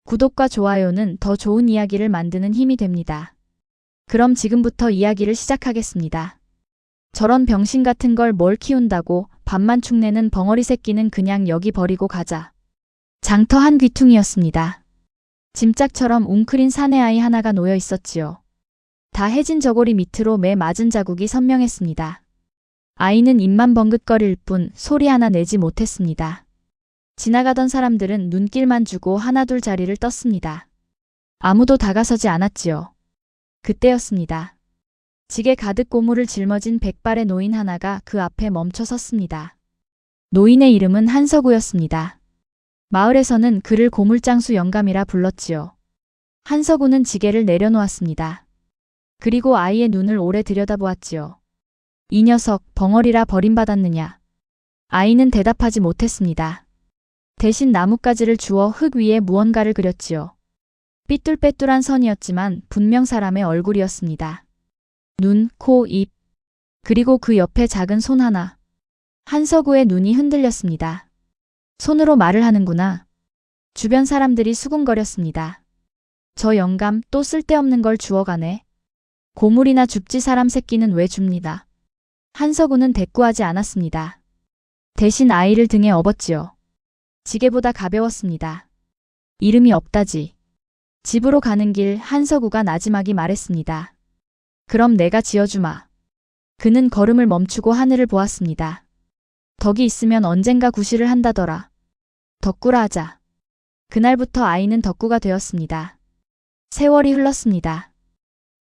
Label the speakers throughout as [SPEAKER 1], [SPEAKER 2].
[SPEAKER 1] 구독과 좋아요는 더 좋은 이야기를 만드는 힘이 됩니다. 그럼 지금부터 이야기를 시작하겠습니다. 저런 병신 같은 걸 뭘 키운다고 밥만 축내는 벙어리 새끼는 그냥 여기 버리고 가자. 장터 한 귀퉁이였습니다. 짐짝처럼 웅크린 사내아이 하나가 놓여 있었지요. 다 해진 저고리 밑으로 매 맞은 자국이 선명했습니다. 아이는 입만 벙긋거릴 뿐 소리 하나 내지 못했습니다. 지나가던 사람들은 눈길만 주고 하나둘 자리를 떴습니다. 아무도 다가서지 않았지요. 그때였습니다. 지게 가득 고무를 짊어진 백발의 노인 하나가 그 앞에 멈춰 섰습니다. 노인의 이름은 한서구였습니다. 마을에서는 그를 고물장수 영감이라 불렀지요. 한서구는 지게를 내려놓았습니다. 그리고 아이의 눈을 오래 들여다보았지요. 이 녀석 벙어리라 버림받았느냐. 아이는 대답하지 못했습니다. 대신 나뭇가지를 주워 흙 위에 무언가를 그렸지요. 삐뚤빼뚤한 선이었지만 분명 사람의 얼굴이었습니다. 눈, 코, 입, 그리고 그 옆에 작은 손 하나. 한서구의 눈이 흔들렸습니다. 손으로 말을 하는구나. 주변 사람들이 수군거렸습니다. 저 영감 또 쓸데없는 걸 주워가네. 고물이나 줍지 사람 새끼는 왜 줍니다. 한서구는 대꾸하지 않았습니다. 대신 아이를 등에 업었지요. 지게보다 가벼웠습니다. 이름이 없다지. 집으로 가는 길 한서구가 나지막이 말했습니다. 그럼 내가 지어주마. 그는 걸음을 멈추고 하늘을 보았습니다. 덕이 있으면 언젠가 구실을 한다더라. 덕구라 하자. 그날부터 아이는 덕구가 되었습니다. 세월이 흘렀습니다.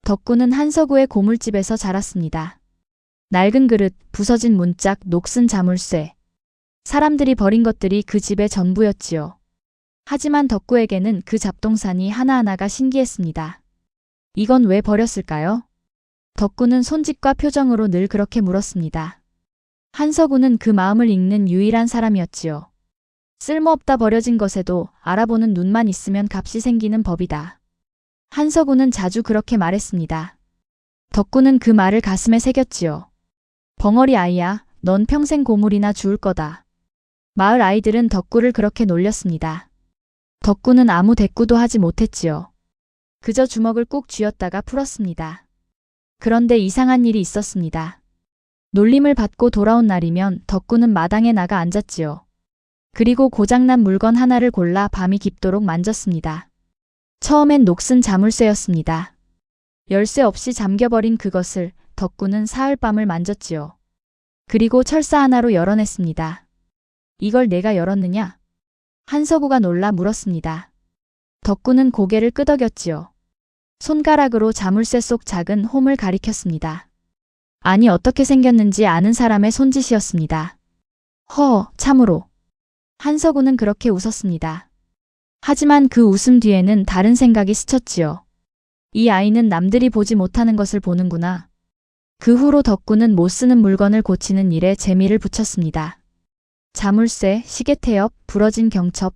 [SPEAKER 1] 덕구는 한서구의 고물집에서 자랐습니다. 낡은 그릇, 부서진 문짝, 녹슨 자물쇠. 사람들이 버린 것들이 그 집의 전부였지요. 하지만 덕구에게는 그 잡동사니 하나하나가 신기했습니다. 이건 왜 버렸을까요? 덕구는 손짓과 표정으로 늘 그렇게 물었습니다. 한서구는 그 마음을 읽는 유일한 사람이었지요. 쓸모없다 버려진 것에도 알아보는 눈만 있으면 값이 생기는 법이다. 한서구는 자주 그렇게 말했습니다. 덕구는 그 말을 가슴에 새겼지요. 벙어리 아이야, 넌 평생 고물이나 주울 거다. 마을 아이들은 덕구를 그렇게 놀렸습니다. 덕구는 아무 대꾸도 하지 못했지요. 그저 주먹을 꾹 쥐었다가 풀었습니다. 그런데 이상한 일이 있었습니다. 놀림을 받고 돌아온 날이면 덕구는 마당에 나가 앉았지요. 그리고 고장난 물건 하나를 골라 밤이 깊도록 만졌습니다. 처음엔 녹슨 자물쇠였습니다. 열쇠 없이 잠겨버린 그것을 덕구는 사흘밤을 만졌지요. 그리고 철사 하나로 열어냈습니다. 이걸 내가 열었느냐? 한서구가 놀라 물었습니다. 덕구는 고개를 끄덕였지요. 손가락으로 자물쇠 속 작은 홈을 가리켰습니다. 아니 어떻게 생겼는지 아는 사람의 손짓이었습니다. 참으로. 한서구는 그렇게 웃었습니다. 하지만 그 웃음 뒤에는 다른 생각이 스쳤지요. 이 아이는 남들이 보지 못하는 것을 보는구나. 그 후로 덕구는 못 쓰는 물건을 고치는 일에 재미를 붙였습니다. 자물쇠, 시계 태엽, 부러진 경첩.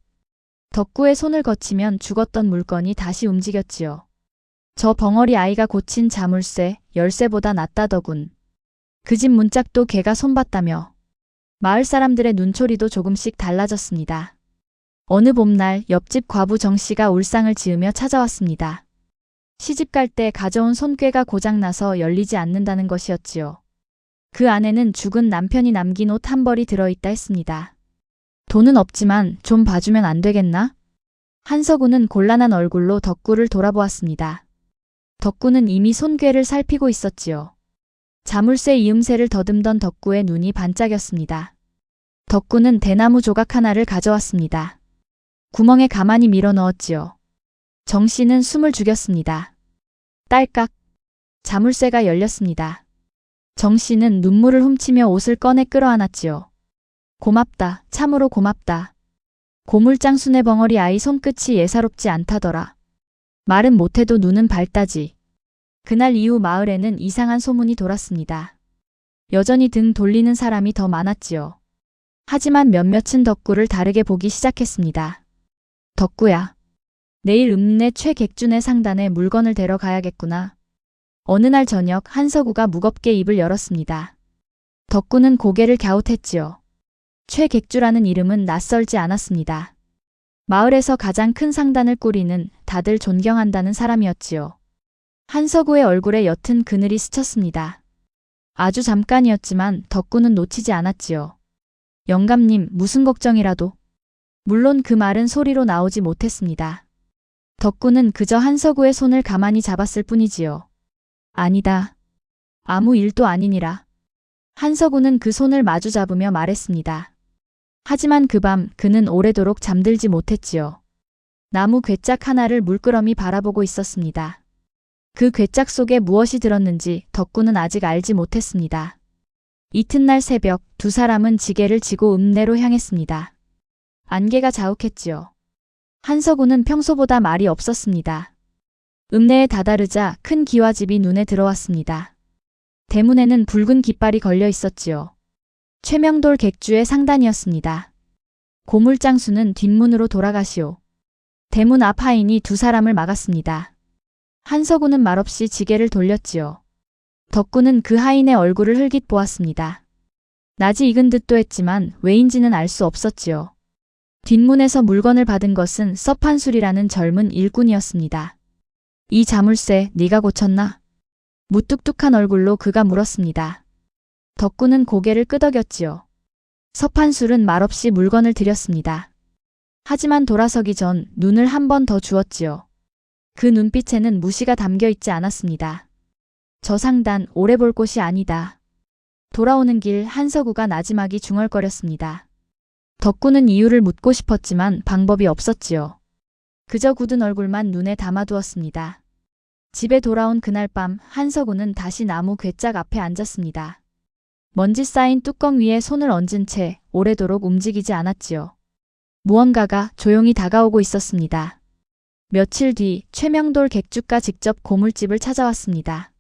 [SPEAKER 1] 덕구의 손을 거치면 죽었던 물건이 다시 움직였지요. 저 벙어리 아이가 고친 자물쇠, 열쇠보다 낫다더군. 그 집 문짝도 걔가 손봤다며. 마을 사람들의 눈초리도 조금씩 달라졌습니다. 어느 봄날 옆집 과부 정씨가 울상을 지으며 찾아왔습니다. 시집 갈 때 가져온 손꾀가 고장나서 열리지 않는다는 것이었지요. 그 안에는 죽은 남편이 남긴 옷 한 벌이 들어있다 했습니다. 돈은 없지만 좀 봐주면 안 되겠나? 한서구는 곤란한 얼굴로 덕구를 돌아보았습니다. 덕구는 이미 손꾀를 살피고 있었지요. 자물쇠 이음새를 더듬던 덕구의 눈이 반짝였습니다. 덕구는 대나무 조각 하나를 가져왔습니다. 구멍에 가만히 밀어 넣었지요. 정씨는 숨을 죽였습니다. 딸깍. 자물쇠가 열렸습니다. 정씨는 눈물을 훔치며 옷을 꺼내 끌어안았지요. 고맙다. 참으로 고맙다. 고물장수네 벙어리 아이 손끝이 예사롭지 않다더라. 말은 못해도 눈은 밝다지. 그날 이후 마을에는 이상한 소문이 돌았습니다. 여전히 등 돌리는 사람이 더 많았지요. 하지만 몇몇은 덕구를 다르게 보기 시작했습니다. 덕구야. 내일 읍내 최객준의 상단에 물건을 데려 가야겠구나. 어느 날 저녁 한서구가 무겁게 입을 열었습니다. 덕구는 고개를 갸웃했지요. 최객주라는 이름은 낯설지 않았습니다. 마을에서 가장 큰 상단을 꾸리는 다들 존경한다는 사람이었지요. 한석우의 얼굴에 옅은 그늘이 스쳤습니다. 아주 잠깐이었지만 덕구는 놓치지 않았지요. 영감님, 무슨 걱정이라도. 물론 그 말은 소리로 나오지 못했습니다. 덕구는 그저 한석우의 손을 가만히 잡았을 뿐이지요. 아니다. 아무 일도 아니니라. 한석우는 그 손을 마주 잡으며 말했습니다. 하지만 그 밤 그는 오래도록 잠들지 못했지요. 나무 괴짝 하나를 물끄러미 바라보고 있었습니다. 그 괴짝 속에 무엇이 들었는지 덕구는 아직 알지 못했습니다. 이튿날 새벽 두 사람은 지게를 지고 읍내로 향했습니다. 안개가 자욱했지요. 한석우는 평소보다 말이 없었습니다. 읍내에 다다르자 큰 기와집이 눈에 들어왔습니다. 대문에는 붉은 깃발이 걸려 있었지요. 최명돌 객주의 상단이었습니다. 고물장수는 뒷문으로 돌아가시오. 대문 앞 하인이 두 사람을 막았습니다. 한석우는 말없이 지게를 돌렸지요. 덕구는 그 하인의 얼굴을 흘깃 보았습니다. 낯이 익은 듯도 했지만 왜인지는 알 수 없었지요. 뒷문에서 물건을 받은 것은 서판술이라는 젊은 일꾼이었습니다. 이 자물쇠 네가 고쳤나? 무뚝뚝한 얼굴로 그가 물었습니다. 덕구는 고개를 끄덕였지요. 서판술은 말없이 물건을 들였습니다. 하지만 돌아서기 전 눈을 한 번 더 주었지요. 그 눈빛에는 무시가 담겨 있지 않았습니다. 저 상단 오래 볼 곳이 아니다. 돌아오는 길 한석우가 나지막이 중얼거렸습니다. 덕구는 이유를 묻고 싶었지만 방법이 없었지요. 그저 굳은 얼굴만 눈에 담아두었습니다. 집에 돌아온 그날 밤 한석우는 다시 나무 괴짝 앞에 앉았습니다. 먼지 쌓인 뚜껑 위에 손을 얹은 채 오래도록 움직이지 않았지요. 무언가가 조용히 다가오고 있었습니다. 며칠 뒤 최명돌 객주가 직접 고물집을 찾아왔습니다.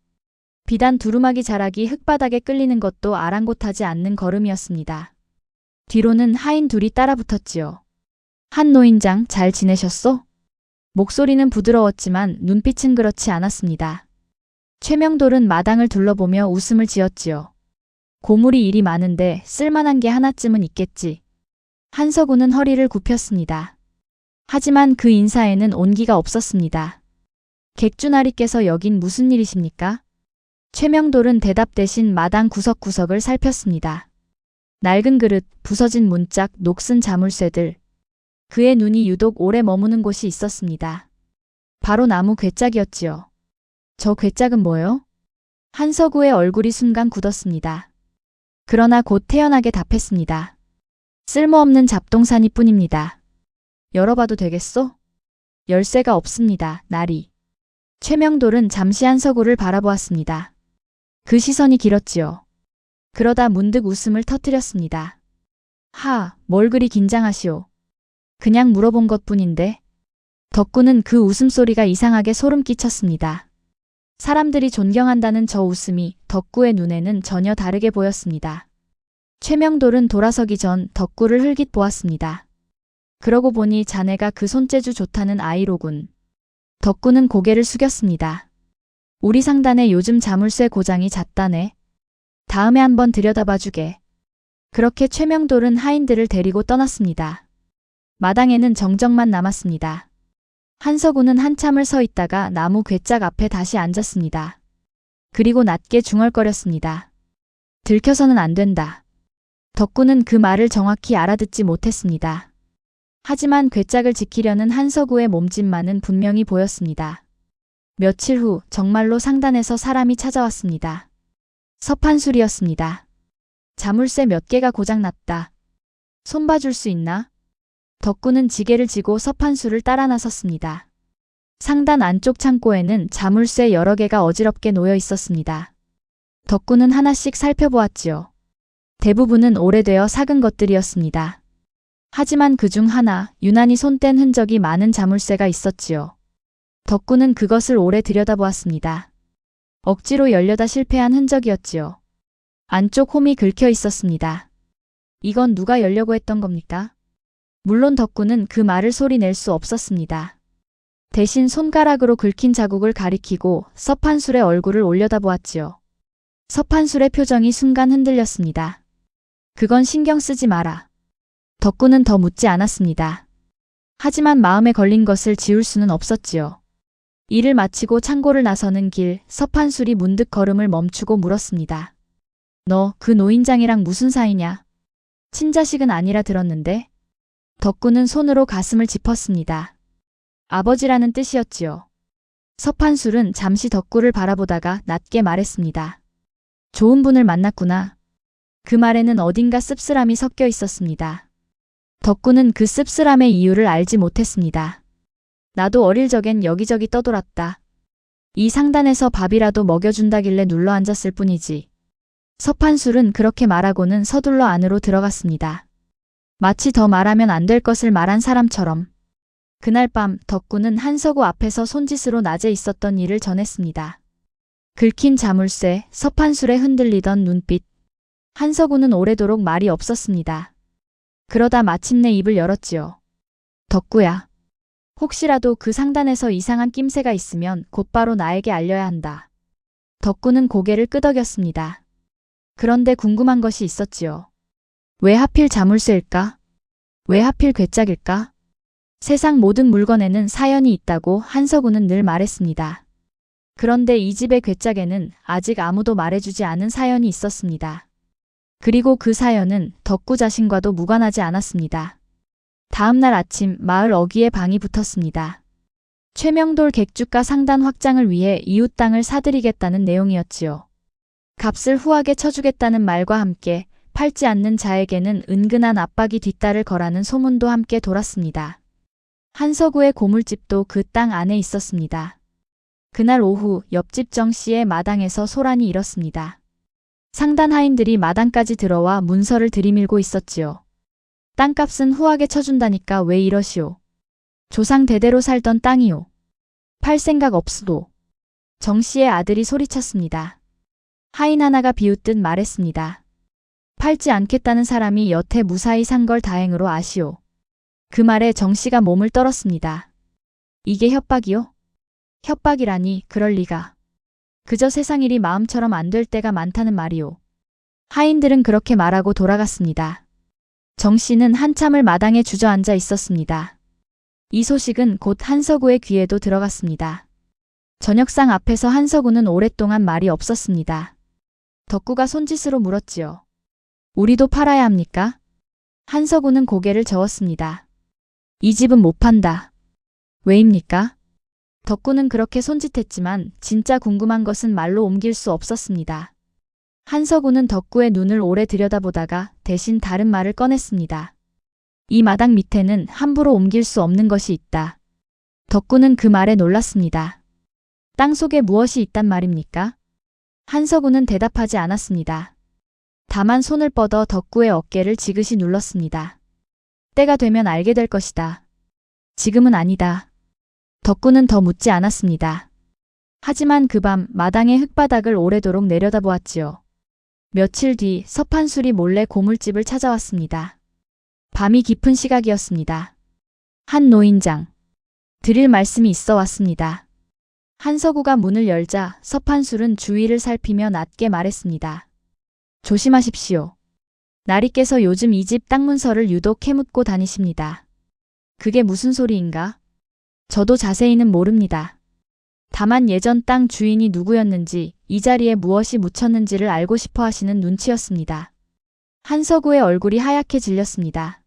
[SPEAKER 1] 비단 두루마기 자락이 흙바닥에 끌리는 것도 아랑곳하지 않는 걸음이었습니다. 뒤로는 하인 둘이 따라붙었지요. 한 노인장 잘 지내셨소? 목소리는 부드러웠지만 눈빛은 그렇지 않았습니다. 최명돌은 마당을 둘러보며 웃음을 지었지요. 고물이 일이 많은데 쓸만한 게 하나쯤은 있겠지. 한석우는 허리를 굽혔습니다. 하지만 그 인사에는 온기가 없었습니다. 객주나리께서 여긴 무슨 일이십니까? 최명돌은 대답 대신 마당 구석구석을 살폈습니다. 낡은 그릇, 부서진 문짝, 녹슨 자물쇠들. 그의 눈이 유독 오래 머무는 곳이 있었습니다. 바로 나무 괴짝이었지요. 저 괴짝은 뭐요? 한석우의 얼굴이 순간 굳었습니다. 그러나 곧 태연하게 답했습니다. 쓸모없는 잡동사니 뿐입니다. 열어봐도 되겠소? 열쇠가 없습니다. 나리. 최명돌은 잠시 한석우를 바라보았습니다. 그 시선이 길었지요. 그러다 문득 웃음을 터뜨렸습니다. 하, 뭘 그리 긴장하시오. 그냥 물어본 것뿐인데. 덕구는 그 웃음소리가 이상하게 소름 끼쳤습니다. 사람들이 존경한다는 저 웃음이 덕구의 눈에는 전혀 다르게 보였습니다. 최명돌은 돌아서기 전 덕구를 흘깃 보았습니다. 그러고 보니 자네가 그 손재주 좋다는 아이로군. 덕구는 고개를 숙였습니다. 우리 상단에 요즘 자물쇠 고장이 잦다네. 다음에 한번 들여다봐주게. 그렇게 최명돌은 하인들을 데리고 떠났습니다. 마당에는 정적만 남았습니다. 한석우는 한참을 서 있다가 나무 괴짝 앞에 다시 앉았습니다. 그리고 낮게 중얼거렸습니다. 들켜서는 안 된다. 덕구는 그 말을 정확히 알아듣지 못했습니다. 하지만 괴짝을 지키려는 한석우의 몸짓만은 분명히 보였습니다. 며칠 후 정말로 상단에서 사람이 찾아왔습니다. 서판술이었습니다. 자물쇠 몇 개가 고장났다. 손봐줄 수 있나? 덕구는 지게를 지고 서판술을 따라 나섰습니다. 상단 안쪽 창고에는 자물쇠 여러 개가 어지럽게 놓여 있었습니다. 덕구는 하나씩 살펴보았지요. 대부분은 오래되어 삭은 것들이었습니다. 하지만 그중 하나 유난히 손뗀 흔적이 많은 자물쇠가 있었지요. 덕구는 그것을 오래 들여다보았습니다. 억지로 열려다 실패한 흔적이었지요. 안쪽 홈이 긁혀 있었습니다. 이건 누가 열려고 했던 겁니까? 물론 덕구는 그 말을 소리낼 수 없었습니다. 대신 손가락으로 긁힌 자국을 가리키고 서판술의 얼굴을 올려다보았지요. 서판술의 표정이 순간 흔들렸습니다. 그건 신경 쓰지 마라. 덕구는 더 묻지 않았습니다. 하지만 마음에 걸린 것을 지울 수는 없었지요. 일을 마치고 창고를 나서는 길, 서판술이 문득 걸음을 멈추고 물었습니다. 너 그 노인장이랑 무슨 사이냐? 친자식은 아니라 들었는데? 덕구는 손으로 가슴을 짚었습니다. 아버지라는 뜻이었지요. 서판술은 잠시 덕구를 바라보다가 낮게 말했습니다. 좋은 분을 만났구나. 그 말에는 어딘가 씁쓸함이 섞여 있었습니다. 덕구는 그 씁쓸함의 이유를 알지 못했습니다. 나도 어릴 적엔 여기저기 떠돌았다. 이 상단에서 밥이라도 먹여준다길래 눌러앉았을 뿐이지. 서판술은 그렇게 말하고는 서둘러 안으로 들어갔습니다. 마치 더 말하면 안 될 것을 말한 사람처럼. 그날 밤 덕구는 한서구 앞에서 손짓으로 낮에 있었던 일을 전했습니다. 긁힌 자물쇠, 서판술에 흔들리던 눈빛. 한서구는 오래도록 말이 없었습니다. 그러다 마침내 입을 열었지요. 덕구야. 혹시라도 그 상단에서 이상한 낌새가 있으면 곧바로 나에게 알려야 한다. 덕구는 고개를 끄덕였습니다. 그런데 궁금한 것이 있었지요. 왜 하필 자물쇠일까? 왜 하필 괴짝일까? 세상 모든 물건에는 사연이 있다고 한서구는 늘 말했습니다. 그런데 이 집의 괴짝에는 아직 아무도 말해주지 않은 사연이 있었습니다. 그리고 그 사연은 덕구 자신과도 무관하지 않았습니다. 다음 날 아침 마을 어귀에 방이 붙었습니다. 최명돌 객주가 상단 확장을 위해 이웃 땅을 사들이겠다는 내용이었지요. 값을 후하게 쳐주겠다는 말과 함께 팔지 않는 자에게는 은근한 압박이 뒤따를 거라는 소문도 함께 돌았습니다. 한서구의 고물집도 그 땅 안에 있었습니다. 그날 오후 옆집 정씨의 마당에서 소란이 일었습니다. 상단 하인들이 마당까지 들어와 문서를 들이밀고 있었지요. 땅값은 후하게 쳐준다니까 왜 이러시오. 조상 대대로 살던 땅이오. 팔 생각 없수도. 정씨의 아들이 소리쳤습니다. 하인 하나가 비웃듯 말했습니다. 팔지 않겠다는 사람이 여태 무사히 산 걸 다행으로 아시오. 그 말에 정씨가 몸을 떨었습니다. 이게 협박이요? 협박이라니 그럴 리가. 그저 세상 일이 마음처럼 안 될 때가 많다는 말이오. 하인들은 그렇게 말하고 돌아갔습니다. 정씨는 한참을 마당에 주저앉아 있었습니다. 이 소식은 곧 한서구의 귀에도 들어갔습니다. 저녁상 앞에서 한서구는 오랫동안 말이 없었습니다. 덕구가 손짓으로 물었지요. 우리도 팔아야 합니까? 한서구는 고개를 저었습니다. 이 집은 못 판다. 왜입니까? 덕구는 그렇게 손짓했지만 진짜 궁금한 것은 말로 옮길 수 없었습니다. 한서구는 덕구의 눈을 오래 들여다보다가 대신 다른 말을 꺼냈습니다. 이 마당 밑에는 함부로 옮길 수 없는 것이 있다. 덕구는 그 말에 놀랐습니다. 땅 속에 무엇이 있단 말입니까? 한서구는 대답하지 않았습니다. 다만 손을 뻗어 덕구의 어깨를 지그시 눌렀습니다. 때가 되면 알게 될 것이다. 지금은 아니다. 덕구는 더 묻지 않았습니다. 하지만 그 밤 마당의 흙바닥을 오래도록 내려다보았지요. 며칠 뒤 서판술이 몰래 고물집을 찾아왔습니다. 밤이 깊은 시각이었습니다. 한 노인장. 드릴 말씀이 있어 왔습니다. 한서구가 문을 열자 서판술은 주위를 살피며 낮게 말했습니다. 조심하십시오. 나리께서 요즘 이 집 땅 문서를 유독 캐묻고 다니십니다. 그게 무슨 소리인가? 저도 자세히는 모릅니다. 다만 예전 땅 주인이 누구였는지 이 자리에 무엇이 묻혔는지를 알고 싶어 하시는 눈치였습니다. 한서구의 얼굴이 하얗게 질렸습니다.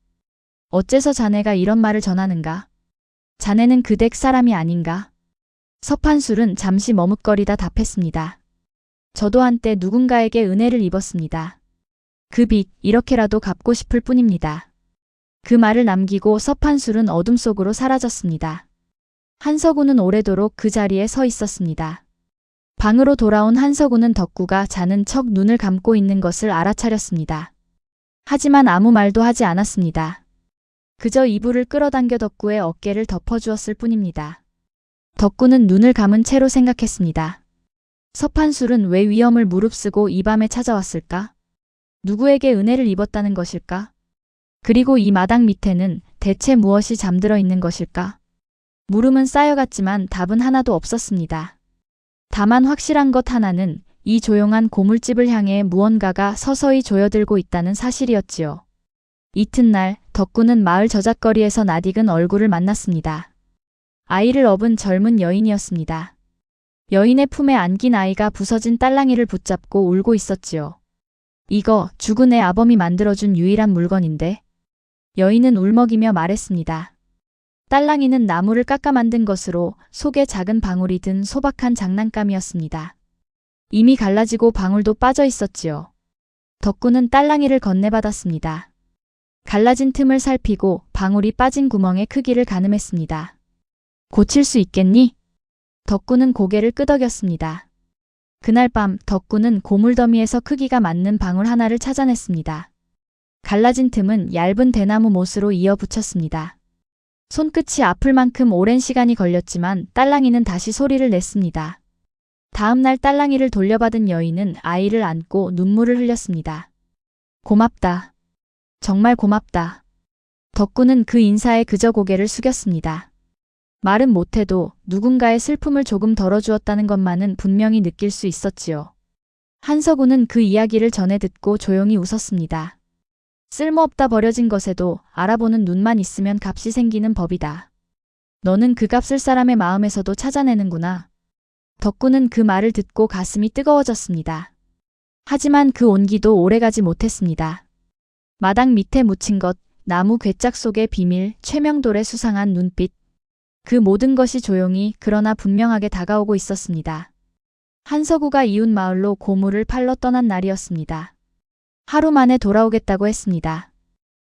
[SPEAKER 1] 어째서 자네가 이런 말을 전하는가? 자네는 그 댁 사람이 아닌가? 서판술은 잠시 머뭇거리다 답했습니다. 저도 한때 누군가에게 은혜를 입었습니다. 그 빚 이렇게라도 갚고 싶을 뿐입니다. 그 말을 남기고 서판술은 어둠 속으로 사라졌습니다. 한서구는 오래도록 그 자리에 서 있었습니다. 방으로 돌아온 한서구는 덕구가 자는 척 눈을 감고 있는 것을 알아차렸습니다. 하지만 아무 말도 하지 않았습니다. 그저 이불을 끌어당겨 덕구의 어깨를 덮어주었을 뿐입니다. 덕구는 눈을 감은 채로 생각했습니다. 서판술은 왜 위험을 무릅쓰고 이 밤에 찾아왔을까? 누구에게 은혜를 입었다는 것일까? 그리고 이 마당 밑에는 대체 무엇이 잠들어 있는 것일까? 물음은 쌓여갔지만 답은 하나도 없었습니다. 다만 확실한 것 하나는 이 조용한 고물집을 향해 무언가가 서서히 조여들고 있다는 사실이었지요. 이튿날 덕구는 마을 저작거리에서 낯익은 얼굴을 만났습니다. 아이를 업은 젊은 여인이었습니다. 여인의 품에 안긴 아이가 부서진 딸랑이를 붙잡고 울고 있었지요. 이거 죽은 애 아범이 만들어준 유일한 물건인데. 여인은 울먹이며 말했습니다. 딸랑이는 나무를 깎아 만든 것으로 속에 작은 방울이 든 소박한 장난감이었습니다. 이미 갈라지고 방울도 빠져 있었지요. 덕구는 딸랑이를 건네받았습니다. 갈라진 틈을 살피고 방울이 빠진 구멍의 크기를 가늠했습니다. 고칠 수 있겠니? 덕구는 고개를 끄덕였습니다. 그날 밤 덕구는 고물더미에서 크기가 맞는 방울 하나를 찾아냈습니다. 갈라진 틈은 얇은 대나무 못으로 이어 붙였습니다. 손끝이 아플 만큼 오랜 시간이 걸렸지만 딸랑이는 다시 소리를 냈습니다. 다음 날 딸랑이를 돌려받은 여인은 아이를 안고 눈물을 흘렸습니다. 고맙다. 정말 고맙다. 덕구는 그 인사에 그저 고개를 숙였습니다. 말은 못해도 누군가의 슬픔을 조금 덜어주었다는 것만은 분명히 느낄 수 있었지요. 한서구는 그 이야기를 전해 듣고 조용히 웃었습니다. 쓸모없다 버려진 것에도 알아보는 눈만 있으면 값이 생기는 법이다. 너는 그 값을 사람의 마음에서도 찾아내는구나. 덕구는 그 말을 듣고 가슴이 뜨거워졌습니다. 하지만 그 온기도 오래가지 못했습니다. 마당 밑에 묻힌 것, 나무 괴짝 속의 비밀, 최명돌의 수상한 눈빛. 그 모든 것이 조용히 그러나 분명하게 다가오고 있었습니다. 한서구가 이웃 마을로 고물을 팔러 떠난 날이었습니다. 하루 만에 돌아오겠다고 했습니다.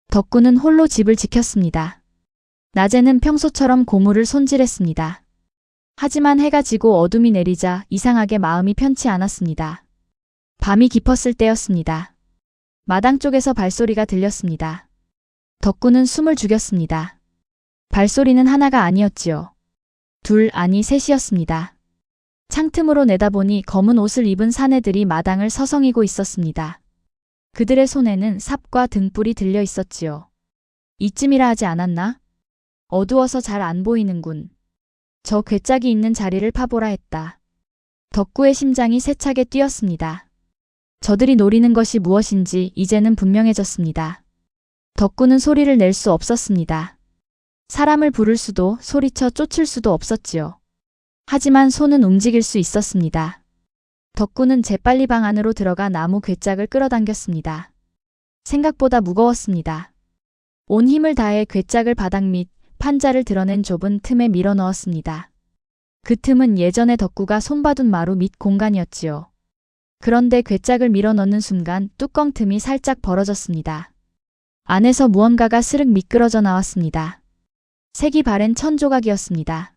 [SPEAKER 1] 덕구는 홀로 집을 지켰습니다. 낮에는 평소처럼 고물을 손질했습니다. 하지만 해가 지고 어둠이 내리자 이상하게 마음이 편치 않았습니다. 밤이 깊었을 때였습니다. 마당 쪽에서 발소리가 들렸습니다. 덕구는 숨을 죽였습니다. 발소리는 하나가 아니었지요. 둘, 아니 셋이었습니다. 창틈으로 내다보니 검은 옷을 입은 사내들이 마당을 서성이고 있었습니다. 그들의 손에는 삽과 등불이 들려 있었지요. 이쯤이라 하지 않았나? 어두워서 잘 안 보이는군. 저 괴짝이 있는 자리를 파보라 했다. 덕구의 심장이 세차게 뛰었습니다. 저들이 노리는 것이 무엇인지 이제는 분명해졌습니다. 덕구는 소리를 낼 수 없었습니다. 사람을 부를 수도 소리쳐 쫓을 수도 없었지요. 하지만 손은 움직일 수 있었습니다. 덕구는 재빨리 방 안으로 들어가 나무 괴짝을 끌어당겼습니다. 생각보다 무거웠습니다. 온 힘을 다해 괴짝을 바닥 밑 판자를 드러낸 좁은 틈에 밀어 넣었습니다. 그 틈은 예전에 덕구가 손봐둔 마루 밑 공간이었지요. 그런데 괴짝을 밀어 넣는 순간 뚜껑 틈이 살짝 벌어졌습니다. 안에서 무언가가 스륵 미끄러져 나왔습니다. 색이 바랜 천 조각이었습니다.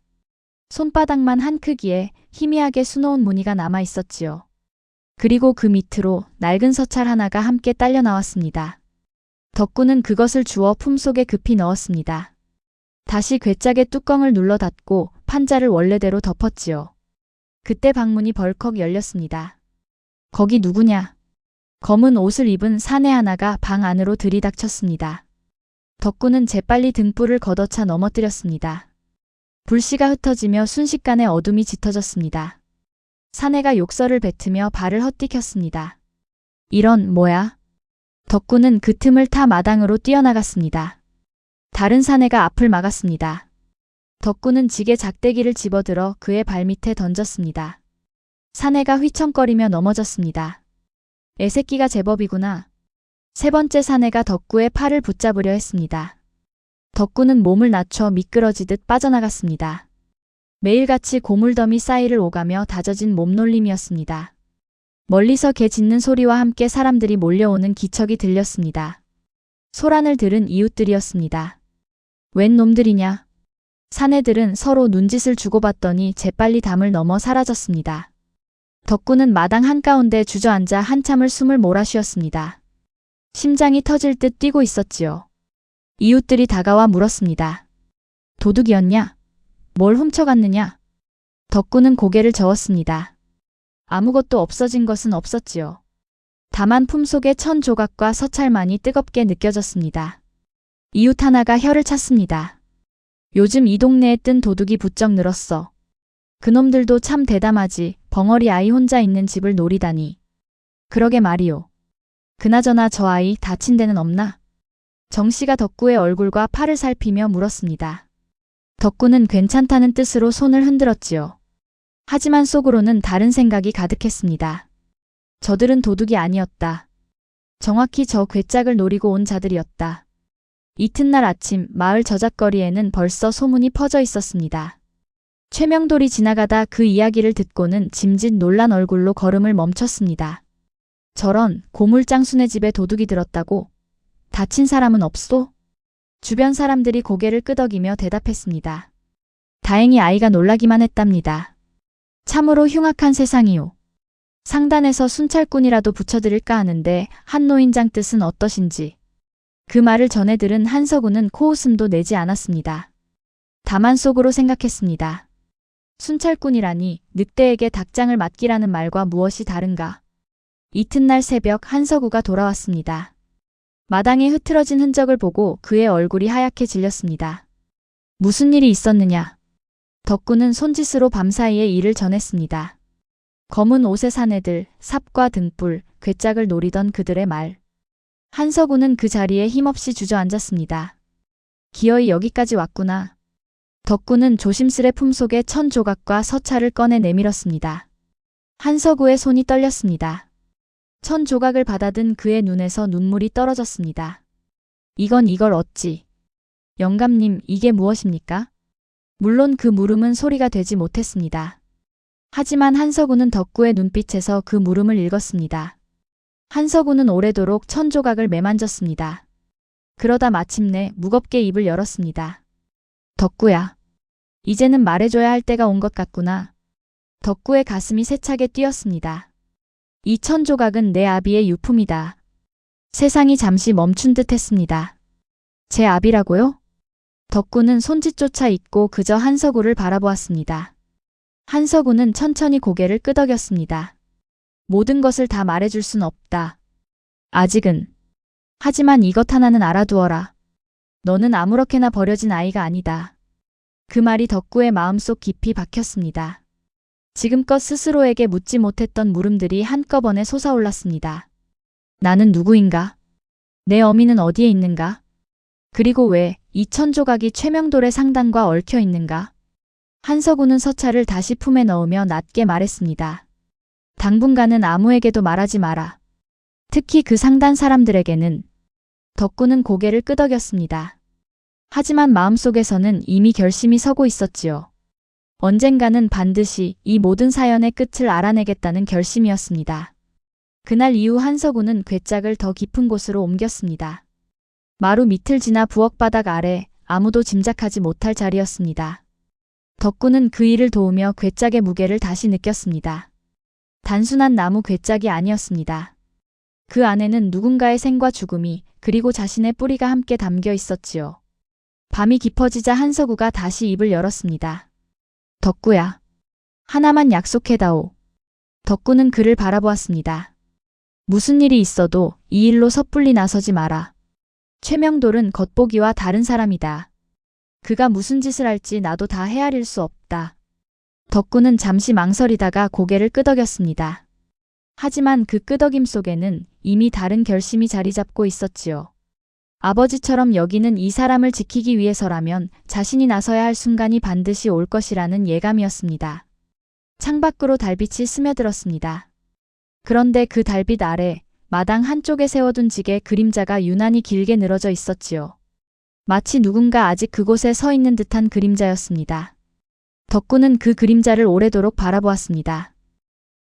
[SPEAKER 1] 손바닥만 한 크기에 희미하게 수놓은 무늬가 남아 있었지요. 그리고 그 밑으로 낡은 서찰 하나가 함께 딸려 나왔습니다. 덕구는 그것을 주워 품속에 급히 넣었습니다. 다시 괴짝의 뚜껑을 눌러 닫고 판자를 원래대로 덮었지요. 그때 방문이 벌컥 열렸습니다. 거기 누구냐? 검은 옷을 입은 사내 하나가 방 안으로 들이닥쳤습니다. 덕구는 재빨리 등불을 걷어차 넘어뜨렸습니다. 불씨가 흩어지며 순식간에 어둠이 짙어졌습니다. 사내가 욕설을 뱉으며 발을 헛디켰습니다. 이런 뭐야? 덕구는 그 틈을 타 마당으로 뛰어나갔습니다. 다른 사내가 앞을 막았습니다. 덕구는 지게 작대기를 집어들어 그의 발밑에 던졌습니다. 사내가 휘청거리며 넘어졌습니다. 애새끼가 제법이구나. 세 번째 사내가 덕구의 팔을 붙잡으려 했습니다. 덕구는 몸을 낮춰 미끄러지듯 빠져나갔습니다. 매일같이 고물더미 사이를 오가며 다져진 몸놀림이었습니다. 멀리서 개 짖는 소리와 함께 사람들이 몰려오는 기척이 들렸습니다. 소란을 들은 이웃들이었습니다. 웬 놈들이냐? 사내들은 서로 눈짓을 주고받더니 재빨리 담을 넘어 사라졌습니다. 덕구는 마당 한가운데 주저앉아 한참을 숨을 몰아쉬었습니다. 심장이 터질 듯 뛰고 있었지요. 이웃들이 다가와 물었습니다. 도둑이었냐? 뭘 훔쳐갔느냐? 덕구는 고개를 저었습니다. 아무것도 없어진 것은 없었지요. 다만 품속의 천 조각과 서찰만이 뜨겁게 느껴졌습니다. 이웃 하나가 혀를 찼습니다. 요즘 이 동네에 뜬 도둑이 부쩍 늘었어. 그놈들도 참 대담하지. 벙어리 아이 혼자 있는 집을 노리다니. 그러게 말이오. 그나저나 저 아이 다친 데는 없나? 정씨가 덕구의 얼굴과 팔을 살피며 물었습니다. 덕구는 괜찮다는 뜻으로 손을 흔들었지요. 하지만 속으로는 다른 생각이 가득했습니다. 저들은 도둑이 아니었다. 정확히 저 괴짝을 노리고 온 자들이었다. 이튿날 아침 마을 저작거리에는 벌써 소문이 퍼져 있었습니다. 최명돌이 지나가다 그 이야기를 듣고는 짐짓 놀란 얼굴로 걸음을 멈췄습니다. 저런 고물장수네 집에 도둑이 들었다고? 다친 사람은 없소? 주변 사람들이 고개를 끄덕이며 대답했습니다. 다행히 아이가 놀라기만 했답니다. 참으로 흉악한 세상이요. 상단에서 순찰꾼이라도 붙여드릴까 하는데 한 노인장 뜻은 어떠신지. 그 말을 전해들은 한서구는 코웃음도 내지 않았습니다. 다만 속으로 생각했습니다. 순찰꾼이라니 늑대에게 닭장을 맡기라는 말과 무엇이 다른가. 이튿날 새벽 한서구가 돌아왔습니다. 마당에 흐트러진 흔적을 보고 그의 얼굴이 하얗게 질렸습니다. 무슨 일이 있었느냐. 덕구는 손짓으로 밤사이에 일을 전했습니다. 검은 옷의 사내들, 삽과 등불, 괴짝을 노리던 그들의 말. 한서구는 그 자리에 힘없이 주저앉았습니다. 기어이 여기까지 왔구나. 덕구는 조심스레 품속에 천 조각과 서찰을 꺼내 내밀었습니다. 한서구의 손이 떨렸습니다. 천 조각을 받아든 그의 눈에서 눈물이 떨어졌습니다. 이걸 어찌. 영감님, 이게 무엇입니까? 물론 그 물음은 소리가 되지 못했습니다. 하지만 한서구는 덕구의 눈빛에서 그 물음을 읽었습니다. 한서구는 오래도록 천 조각을 매만졌습니다. 그러다 마침내 무겁게 입을 열었습니다. 덕구야. 이제는 말해줘야 할 때가 온 것 같구나. 덕구의 가슴이 세차게 뛰었습니다. 이 천 조각은 내 아비의 유품이다. 세상이 잠시 멈춘 듯 했습니다. 제 아비라고요? 덕구는 손짓조차 잊고 그저 한서구를 바라보았습니다. 한서구는 천천히 고개를 끄덕였습니다. 모든 것을 다 말해줄 순 없다. 아직은. 하지만 이것 하나는 알아두어라. 너는 아무렇게나 버려진 아이가 아니다. 그 말이 덕구의 마음속 깊이 박혔습니다. 지금껏 스스로에게 묻지 못했던 물음들이 한꺼번에 솟아올랐습니다. 나는 누구인가? 내 어미는 어디에 있는가? 그리고 왜 이 천조각이 최명돌의 상단과 얽혀 있는가? 한서구는 서찰을 다시 품에 넣으며 낮게 말했습니다. 당분간은 아무에게도 말하지 마라. 특히 그 상단 사람들에게는. 덕구는 고개를 끄덕였습니다. 하지만 마음속에서는 이미 결심이 서고 있었지요. 언젠가는 반드시 이 모든 사연의 끝을 알아내겠다는 결심이었습니다. 그날 이후 한서구는 괴짝을 더 깊은 곳으로 옮겼습니다. 마루 밑을 지나 부엌바닥 아래 아무도 짐작하지 못할 자리였습니다. 덕구는 그 일을 도우며 괴짝의 무게를 다시 느꼈습니다. 단순한 나무 괴짝이 아니었습니다. 그 안에는 누군가의 생과 죽음이 그리고 자신의 뿌리가 함께 담겨 있었지요. 밤이 깊어지자 한서구가 다시 입을 열었습니다. 덕구야. 하나만 약속해다오. 덕구는 그를 바라보았습니다. 무슨 일이 있어도 이 일로 섣불리 나서지 마라. 최명돌은 겉보기와 다른 사람이다. 그가 무슨 짓을 할지 나도 다 헤아릴 수 없다. 덕구는 잠시 망설이다가 고개를 끄덕였습니다. 하지만 그 끄덕임 속에는 이미 다른 결심이 자리 잡고 있었지요. 아버지처럼 여기는 이 사람을 지키기 위해서라면 자신이 나서야 할 순간이 반드시 올 것이라는 예감이었습니다. 창밖으로 달빛이 스며들었습니다. 그런데 그 달빛 아래 마당 한쪽에 세워둔 직의 그림자가 유난히 길게 늘어져 있었지요. 마치 누군가 아직 그곳에 서 있는 듯한 그림자였습니다. 덕구는 그 그림자를 오래도록 바라보았습니다.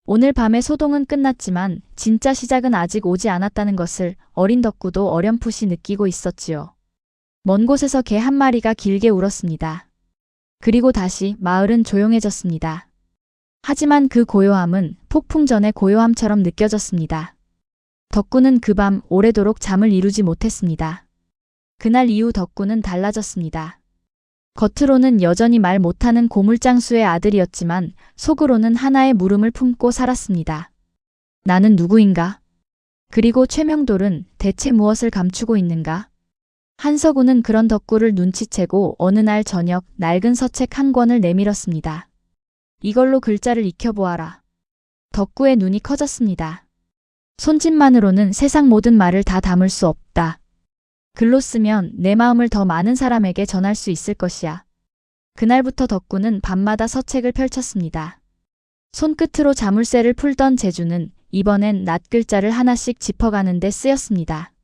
[SPEAKER 1] 오늘 밤의 소동은 끝났지만 진짜 시작은 아직 오지 않았다는 것을 어린 덕구도 어렴풋이 느끼고 있었지요. 먼 곳에서 개 한 마리가 길게 울었습니다. 그리고 다시 마을은 조용해졌습니다. 하지만 그 고요함은 폭풍 전의 고요함처럼 느껴졌습니다. 덕구는 그 밤 오래도록 잠을 이루지 못했습니다. 그날 이후 덕구는 달라졌습니다. 겉으로는 여전히 말 못하는 고물장수의 아들이었지만 속으로는 하나의 물음을 품고 살았습니다. 나는 누구인가? 그리고 최명돌은 대체 무엇을 감추고 있는가? 한서구는 그런 덕구를 눈치채고 어느 날 저녁 낡은 서책 한 권을 내밀었습니다. 이걸로 글자를 익혀보아라. 덕구의 눈이 커졌습니다. 손짓만으로는 세상 모든 말을 다 담을 수 없다. 글로 쓰면 내 마음을 더 많은 사람에게 전할 수 있을 것이야. 그날부터 덕구는 밤마다 서책을 펼쳤습니다. 손끝으로 자물쇠를 풀던 재주는 이번엔 낱글자를 하나씩 짚어가는 데 쓰였습니다.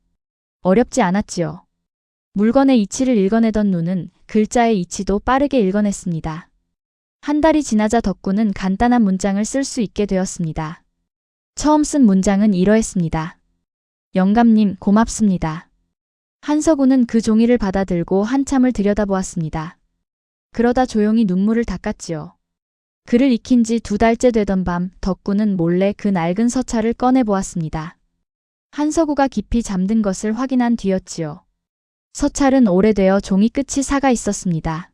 [SPEAKER 1] 어렵지 않았지요. 물건의 이치를 읽어내던 눈은 글자의 이치도 빠르게 읽어냈습니다. 한 달이 지나자 덕구는 간단한 문장을 쓸 수 있게 되었습니다. 처음 쓴 문장은 이러했습니다. 영감님, 고맙습니다. 한서구는 그 종이를 받아들고 한참을 들여다보았습니다. 그러다 조용히 눈물을 닦았지요. 글을 익힌 지 2달째 되던 밤, 덕구는 몰래 그 낡은 서찰을 꺼내보았습니다. 한서구가 깊이 잠든 것을 확인한 뒤였지요. 서찰은 오래되어 종이 끝이 사가 있었습니다.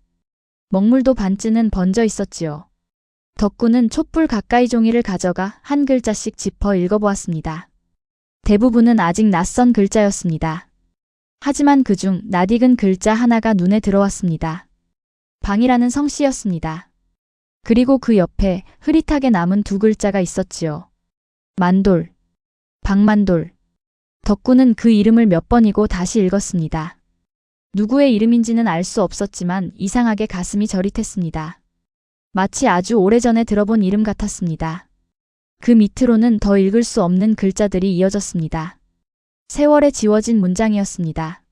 [SPEAKER 1] 먹물도 반쯤은 번져 있었지요. 덕구는 촛불 가까이 종이를 가져가 한 글자씩 짚어 읽어보았습니다. 대부분은 아직 낯선 글자였습니다. 하지만 그중 낯익은 글자 하나가 눈에 들어왔습니다. 방이라는 성씨였습니다. 그리고 그 옆에 흐릿하게 남은 2글자가 있었지요. 만돌, 박만돌. 덕구는 그 이름을 몇 번이고 다시 읽었습니다. 누구의 이름인지는 알 수 없었지만 이상하게 가슴이 저릿했습니다. 마치 아주 오래전에 들어본 이름 같았습니다. 그 밑으로는 더 읽을 수 없는 글자들이 이어졌습니다. 세월에 지워진 문장이었습니다.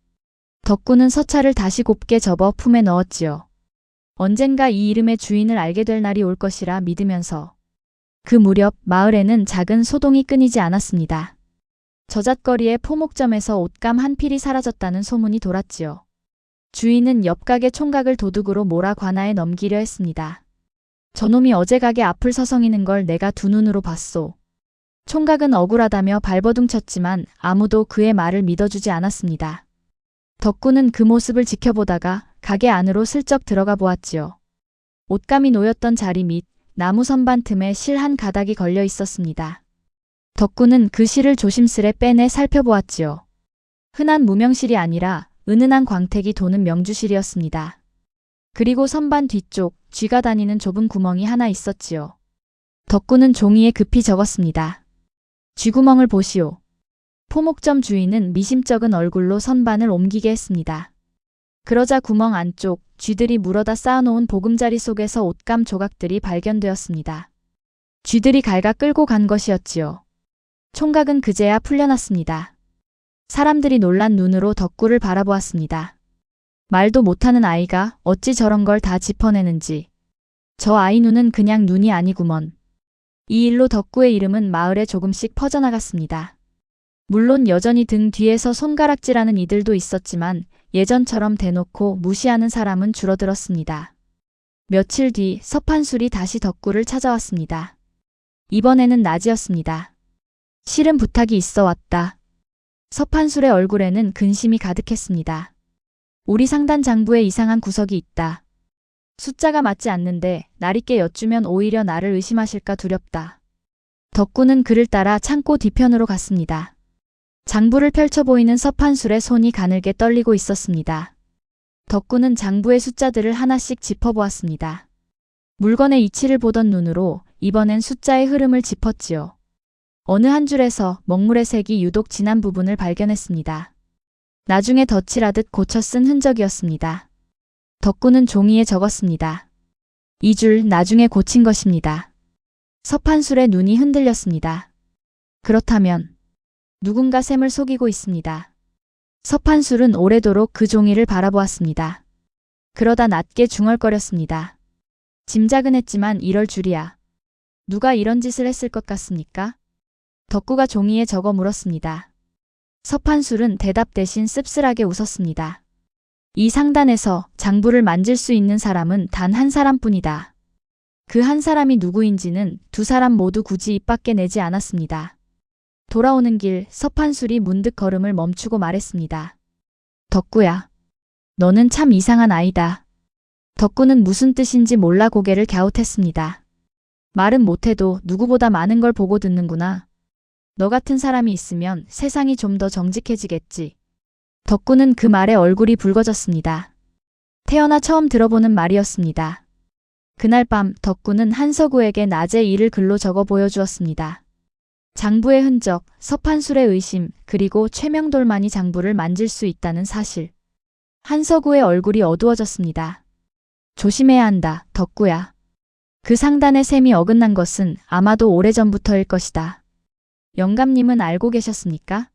[SPEAKER 1] 덕구는 서찰을 다시 곱게 접어 품에 넣었지요. 언젠가 이 이름의 주인을 알게 될 날이 올 것이라 믿으면서. 그 무렵 마을에는 작은 소동이 끊이지 않았습니다. 저잣거리의 포목점에서 옷감 한 필이 사라졌다는 소문이 돌았지요. 주인은 옆 가게 총각을 도둑으로 몰아 관아에 넘기려 했습니다. 저놈이 어제 가게 앞을 서성이는 걸 내가 두 눈으로 봤소. 총각은 억울하다며 발버둥쳤지만 아무도 그의 말을 믿어주지 않았습니다. 덕구는 그 모습을 지켜보다가 가게 안으로 슬쩍 들어가 보았지요. 옷감이 놓였던 자리 밑 나무 선반 틈에 실 한 가닥이 걸려 있었습니다. 덕구는 그 실을 조심스레 빼내 살펴보았지요. 흔한 무명실이 아니라 은은한 광택이 도는 명주실이었습니다. 그리고 선반 뒤쪽 쥐가 다니는 좁은 구멍이 하나 있었지요. 덕구는 종이에 급히 적었습니다. 쥐구멍을 보시오. 포목점 주인은 미심쩍은 얼굴로 선반을 옮기게 했습니다. 그러자 구멍 안쪽 쥐들이 물어다 쌓아놓은 보금자리 속에서 옷감 조각들이 발견되었습니다. 쥐들이 갈가 끌고 간 것이었지요. 총각은 그제야 풀려났습니다. 사람들이 놀란 눈으로 덕구를 바라보았습니다. 말도 못하는 아이가 어찌 저런 걸 다 짚어내는지. 저 아이 눈은 그냥 눈이 아니구먼. 이 일로 덕구의 이름은 마을에 조금씩 퍼져나갔습니다. 물론 여전히 등 뒤에서 손가락질하는 이들도 있었지만 예전처럼 대놓고 무시하는 사람은 줄어들었습니다. 며칠 뒤 서판술이 다시 덕구를 찾아왔습니다. 이번에는 낮이었습니다. 실은 부탁이 있어 왔다. 서판술의 얼굴에는 근심이 가득했습니다. 우리 상단 장부에 이상한 구석이 있다. 숫자가 맞지 않는데 날있게 여쭈면 오히려 나를 의심하실까 두렵다. 덕구는 그를 따라 창고 뒤편으로 갔습니다. 장부를 펼쳐 보이는 서판술의 손이 가늘게 떨리고 있었습니다. 덕구는 장부의 숫자들을 하나씩 짚어보았습니다. 물건의 이치를 보던 눈으로 이번엔 숫자의 흐름을 짚었지요. 어느 한 줄에서 먹물의 색이 유독 진한 부분을 발견했습니다. 나중에 덧칠하듯 고쳐 쓴 흔적이었습니다. 덕구는 종이에 적었습니다. 이 줄 나중에 고친 것입니다. 서판술의 눈이 흔들렸습니다. 그렇다면 누군가 셈을 속이고 있습니다. 서판술은 오래도록 그 종이를 바라보았습니다. 그러다 낮게 중얼거렸습니다. 짐작은 했지만 이럴 줄이야. 누가 이런 짓을 했을 것 같습니까? 덕구가 종이에 적어 물었습니다. 서판술은 대답 대신 씁쓸하게 웃었습니다. 이 상단에서 장부를 만질 수 있는 사람은 단 한 사람뿐이다. 그 한 사람이 누구인지는 두 사람 모두 굳이 입 밖에 내지 않았습니다. 돌아오는 길 서판술이 문득 걸음을 멈추고 말했습니다. 덕구야. 너는 참 이상한 아이다. 덕구는 무슨 뜻인지 몰라 고개를 갸웃했습니다. 말은 못해도 누구보다 많은 걸 보고 듣는구나. 너 같은 사람이 있으면 세상이 좀 더 정직해지겠지. 덕구는 그 말에 얼굴이 붉어졌습니다. 태어나 처음 들어보는 말이었습니다. 그날 밤 덕구는 한서구에게 낮에 일을 글로 적어 보여주었습니다. 장부의 흔적, 서판술의 의심, 그리고 최명돌만이 장부를 만질 수 있다는 사실. 한서구의 얼굴이 어두워졌습니다. 조심해야 한다, 덕구야. 그 상단의 셈이 어긋난 것은 아마도 오래전부터일 것이다. 영감님은 알고 계셨습니까?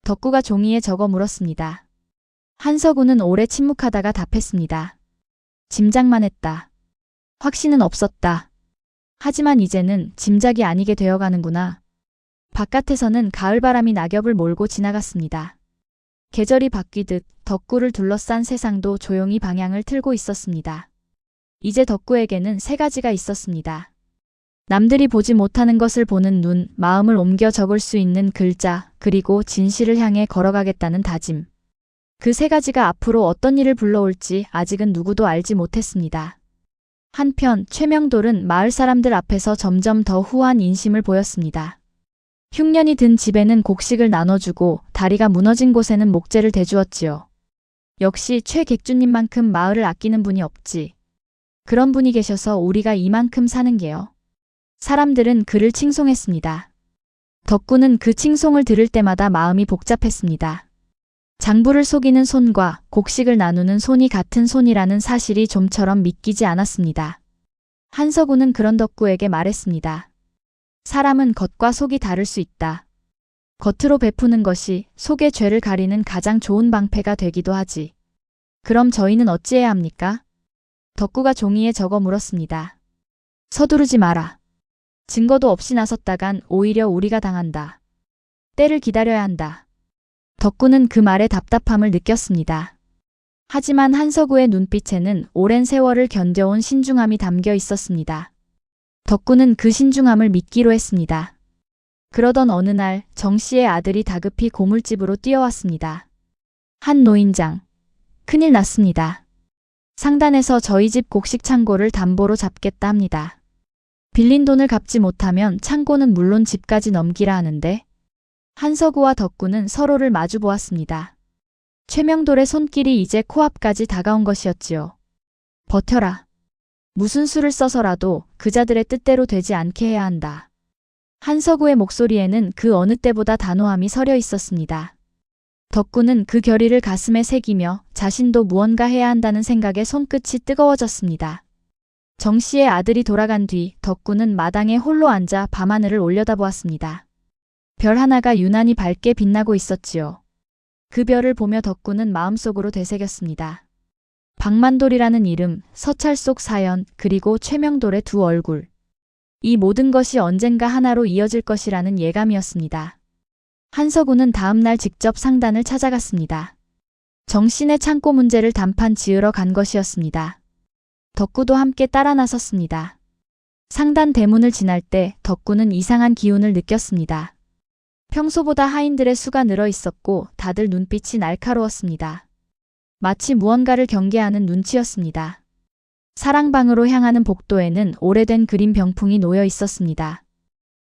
[SPEAKER 1] 덕구가 종이에 적어 물었습니다. 한서구는 오래 침묵하다가 답했습니다. 짐작만 했다. 확신은 없었다. 하지만 이제는 짐작이 아니게 되어가는구나. 바깥에서는 가을바람이 낙엽을 몰고 지나갔습니다. 계절이 바뀌듯 덕구를 둘러싼 세상도 조용히 방향을 틀고 있었습니다. 이제 덕구에게는 세 가지가 있었습니다. 남들이 보지 못하는 것을 보는 눈, 마음을 옮겨 적을 수 있는 글자, 그리고 진실을 향해 걸어가겠다는 다짐. 그 세 가지가 앞으로 어떤 일을 불러올지 아직은 누구도 알지 못했습니다. 한편 최명돌은 마을 사람들 앞에서 점점 더 후한 인심을 보였습니다. 흉년이 든 집에는 곡식을 나눠주고 다리가 무너진 곳에는 목재를 대주었지요. 역시 최객주님만큼 마을을 아끼는 분이 없지. 그런 분이 계셔서 우리가 이만큼 사는 게요. 사람들은 그를 칭송했습니다. 덕구는 그 칭송을 들을 때마다 마음이 복잡했습니다. 장부를 속이는 손과 곡식을 나누는 손이 같은 손이라는 사실이 좀처럼 믿기지 않았습니다. 한서구는 그런 덕구에게 말했습니다. 사람은 겉과 속이 다를 수 있다. 겉으로 베푸는 것이 속의 죄를 가리는 가장 좋은 방패가 되기도 하지. 그럼 저희는 어찌해야 합니까? 덕구가 종이에 적어 물었습니다. 서두르지 마라. 증거도 없이 나섰다간 오히려 우리가 당한다. 때를 기다려야 한다. 덕구는 그 말에 답답함을 느꼈습니다. 하지만 한서구의 눈빛에는 오랜 세월을 견뎌온 신중함이 담겨 있었습니다. 덕구는 그 신중함을 믿기로 했습니다. 그러던 어느 날 정씨의 아들이 다급히 고물집으로 뛰어왔습니다. 한 노인장. 큰일 났습니다. 상단에서 저희 집 곡식 창고를 담보로 잡겠다 합니다. 빌린 돈을 갚지 못하면 창고는 물론 집까지 넘기라 하는데. 한서구와 덕구는 서로를 마주 보았습니다. 최명돌의 손길이 이제 코앞까지 다가온 것이었지요. 버텨라. 무슨 수를 써서라도 그자들의 뜻대로 되지 않게 해야 한다. 한서구의 목소리에는 그 어느 때보다 단호함이 서려 있었습니다. 덕구는 그 결의를 가슴에 새기며 자신도 무언가 해야 한다는 생각에 손끝이 뜨거워졌습니다. 정씨의 아들이 돌아간 뒤 덕구는 마당에 홀로 앉아 밤하늘을 올려다보았습니다. 별 하나가 유난히 밝게 빛나고 있었지요. 그 별을 보며 덕구는 마음속으로 되새겼습니다. 박만돌이라는 이름, 서찰 속 사연, 그리고 최명돌의 두 얼굴. 이 모든 것이 언젠가 하나로 이어질 것이라는 예감이었습니다. 한서구는 다음 날 직접 상단을 찾아갔습니다. 정씨네 창고 문제를 단판 지으러 간 것이었습니다. 덕구도 함께 따라 나섰습니다. 상단 대문을 지날 때 덕구는 이상한 기운을 느꼈습니다. 평소보다 하인들의 수가 늘어 있었고 다들 눈빛이 날카로웠습니다. 마치 무언가를 경계하는 눈치였습니다. 사랑방으로 향하는 복도에는 오래된 그림 병풍이 놓여 있었습니다.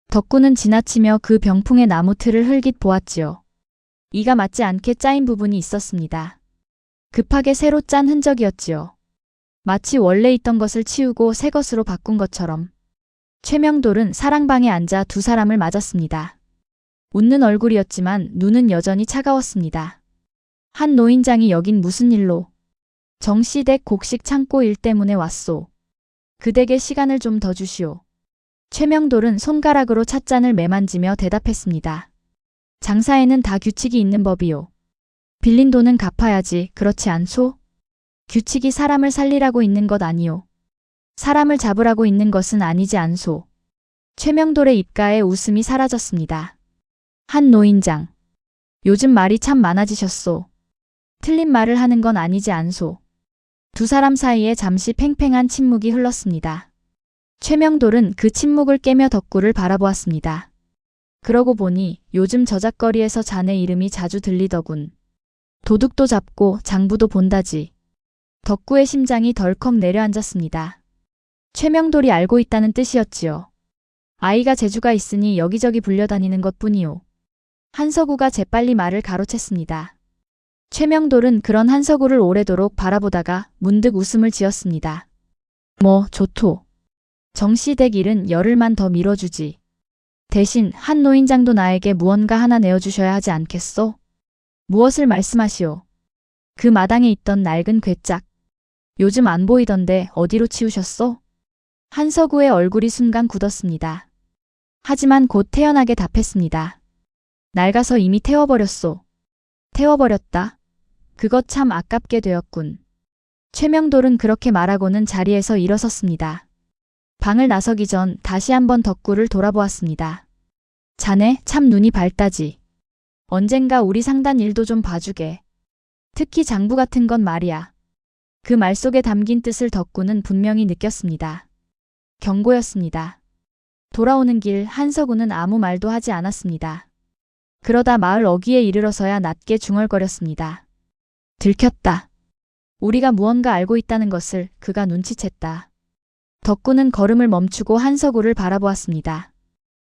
[SPEAKER 1] 덕구는 지나치며 그 병풍의 나무 틀을 흘깃 보았지요. 이가 맞지 않게 짜인 부분이 있었습니다. 급하게 새로 짠 흔적이었지요. 마치 원래 있던 것을 치우고 새 것으로 바꾼 것처럼. 최명돌은 사랑방에 앉아 두 사람을 맞았습니다. 웃는 얼굴이었지만 눈은 여전히 차가웠습니다. 한 노인장이 여긴 무슨 일로? 정씨 댁 곡식 창고 일 때문에 왔소. 그댁에 시간을 좀 더 주시오. 최명돌은 손가락으로 찻잔을 매만지며 대답했습니다. 장사에는 다 규칙이 있는 법이요. 빌린 돈은 갚아야지, 그렇지 않소? 규칙이 사람을 살리라고 있는 것 아니오. 사람을 잡으라고 있는 것은 아니지 않소. 최명돌의 입가에 웃음이 사라졌습니다. 한 노인장. 요즘 말이 참 많아지셨소. 틀린 말을 하는 건 아니지 않소. 두 사람 사이에 잠시 팽팽한 침묵이 흘렀습니다. 최명돌은 그 침묵을 깨며 덕구를 바라보았습니다. 그러고 보니 요즘 저작거리에서 자네 이름이 자주 들리더군. 도둑도 잡고 장부도 본다지. 덕구의 심장이 덜컥 내려앉았습니다. 최명돌이 알고 있다는 뜻이었지요. 아이가 재주가 있으니 여기저기 불려다니는 것뿐이오. 한서구가 재빨리 말을 가로챘습니다. 최명돌은 그런 한서구를 오래도록 바라보다가 문득 웃음을 지었습니다. 뭐 좋토. 정씨 댁 일은 열흘만 더 미뤄주지. 대신 한 노인장도 나에게 무언가 하나 내어주셔야 하지 않겠소? 무엇을 말씀하시오? 그 마당에 있던 낡은 괴짝. 요즘 안 보이던데 어디로 치우셨소? 한서구의 얼굴이 순간 굳었습니다. 하지만 곧 태연하게 답했습니다. 낡아서 이미 태워버렸소. 태워버렸다. 그것 참 아깝게 되었군. 최명돌은 그렇게 말하고는 자리에서 일어섰습니다. 방을 나서기 전 다시 한번 덕구를 돌아보았습니다. 자네 참 눈이 밝다지. 언젠가 우리 상단 일도 좀 봐주게. 특히 장부 같은 건 말이야. 그 말 속에 담긴 뜻을 덕구는 분명히 느꼈습니다. 경고였습니다. 돌아오는 길 한서구는 아무 말도 하지 않았습니다. 그러다 마을 어귀에 이르러서야 낮게 중얼거렸습니다. 들켰다. 우리가 무언가 알고 있다는 것을 그가 눈치챘다. 덕구는 걸음을 멈추고 한서구를 바라보았습니다.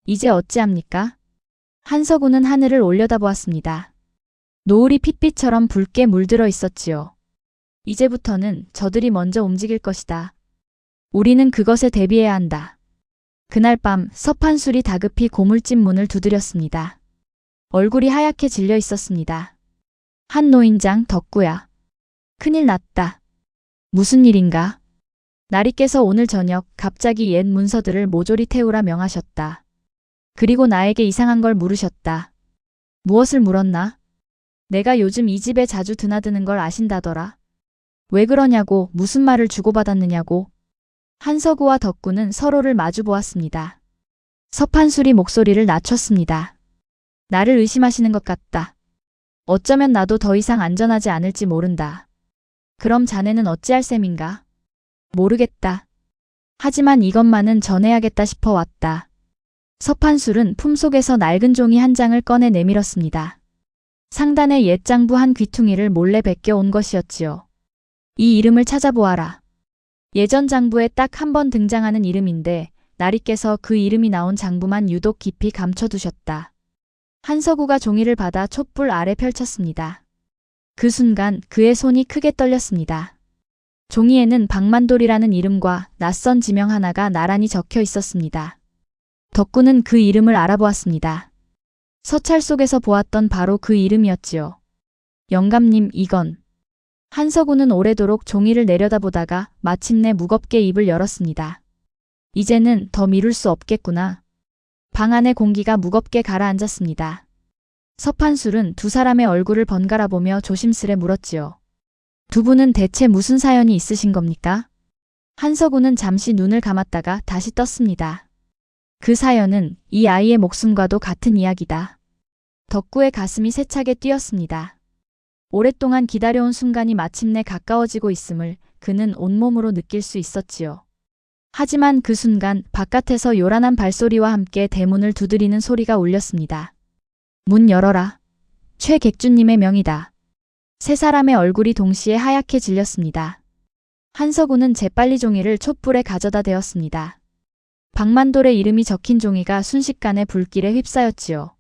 [SPEAKER 1] 이제 어찌합니까? 한서구는 하늘을 올려다보았습니다. 노을이 핏빛처럼 붉게 물들어 있었지요. 이제부터는 저들이 먼저 움직일 것이다. 우리는 그것에 대비해야 한다. 그날 밤 서판술이 다급히 고물집 문을 두드렸습니다. 얼굴이 하얗게 질려 있었습니다. 한 노인장 덕구야. 큰일 났다. 무슨 일인가? 나리께서 오늘 저녁 갑자기 옛 문서들을 모조리 태우라 명하셨다. 그리고 나에게 이상한 걸 물으셨다. 무엇을 물었나? 내가 요즘 이 집에 자주 드나드는 걸 아신다더라. 왜 그러냐고, 무슨 말을 주고받았느냐고. 한서구와 덕구는 서로를 마주 보았습니다. 서판술이 목소리를 낮췄습니다. 나를 의심하시는 것 같다. 어쩌면 나도 더 이상 안전하지 않을지 모른다. 그럼 자네는 어찌할 셈인가? 모르겠다. 하지만 이것만은 전해야겠다 싶어 왔다. 서판술은 품속에서 낡은 종이 한 장을 꺼내 내밀었습니다. 상단의 옛 장부 한 귀퉁이를 몰래 베껴 온 것이었지요. 이 이름을 찾아보아라. 예전 장부에 딱 한 번 등장하는 이름인데 나리께서 그 이름이 나온 장부만 유독 깊이 감춰두셨다. 한서구가 종이를 받아 촛불 아래 펼쳤습니다. 그 순간 그의 손이 크게 떨렸습니다. 종이에는 박만돌이라는 이름과 낯선 지명 하나가 나란히 적혀 있었습니다. 덕구는 그 이름을 알아보았습니다. 서찰 속에서 보았던 바로 그 이름이었지요. 영감님, 이건. 한서구는 오래도록 종이를 내려다보다가 마침내 무겁게 입을 열었습니다. 이제는 더 미룰 수 없겠구나. 방 안의 공기가 무겁게 가라앉았습니다. 서판술은 두 사람의 얼굴을 번갈아 보며 조심스레 물었지요. 두 분은 대체 무슨 사연이 있으신 겁니까? 한서구는 잠시 눈을 감았다가 다시 떴습니다. 그 사연은 이 아이의 목숨과도 같은 이야기다. 덕구의 가슴이 세차게 뛰었습니다. 오랫동안 기다려온 순간이 마침내 가까워지고 있음을 그는 온몸으로 느낄 수 있었지요. 하지만 그 순간 바깥에서 요란한 발소리와 함께 대문을 두드리는 소리가 울렸습니다. 문 열어라. 최객주님의 명이다. 세 사람의 얼굴이 동시에 하얗게 질렸습니다. 한서구는 재빨리 종이를 촛불에 가져다 대었습니다. 박만돌의 이름이 적힌 종이가 순식간에 불길에 휩싸였지요.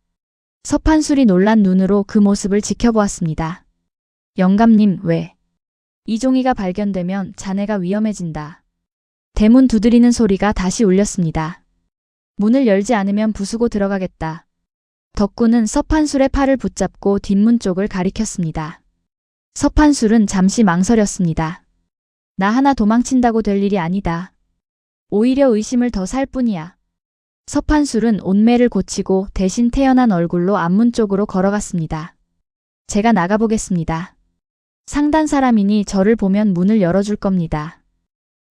[SPEAKER 1] 서판술이 놀란 눈으로 그 모습을 지켜보았습니다. 영감님, 왜? 이 종이가 발견되면 자네가 위험해진다. 대문 두드리는 소리가 다시 울렸습니다. 문을 열지 않으면 부수고 들어가겠다. 덕구는 서판술의 팔을 붙잡고 뒷문 쪽을 가리켰습니다. 서판술은 잠시 망설였습니다. 나 하나 도망친다고 될 일이 아니다. 오히려 의심을 더 살 뿐이야. 서판술은 온매를 고치고 대신 태연한 얼굴로 앞문 쪽으로 걸어갔습니다. 제가 나가보겠습니다. 상단 사람이니 저를 보면 문을 열어줄 겁니다.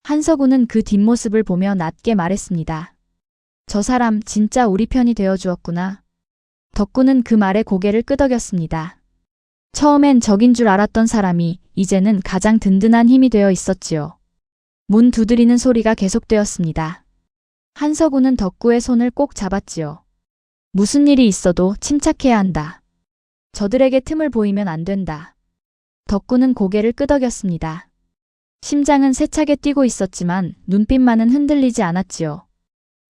[SPEAKER 1] 한서구는 그 뒷모습을 보며 낮게 말했습니다. 저 사람 진짜 우리 편이 되어주었구나. 덕구는 그 말에 고개를 끄덕였습니다. 처음엔 적인 줄 알았던 사람이 이제는 가장 든든한 힘이 되어 있었지요. 문 두드리는 소리가 계속되었습니다. 한서구는 덕구의 손을 꼭 잡았지요. 무슨 일이 있어도 침착해야 한다. 저들에게 틈을 보이면 안 된다. 덕구는 고개를 끄덕였습니다. 심장은 세차게 뛰고 있었지만 눈빛만은 흔들리지 않았지요.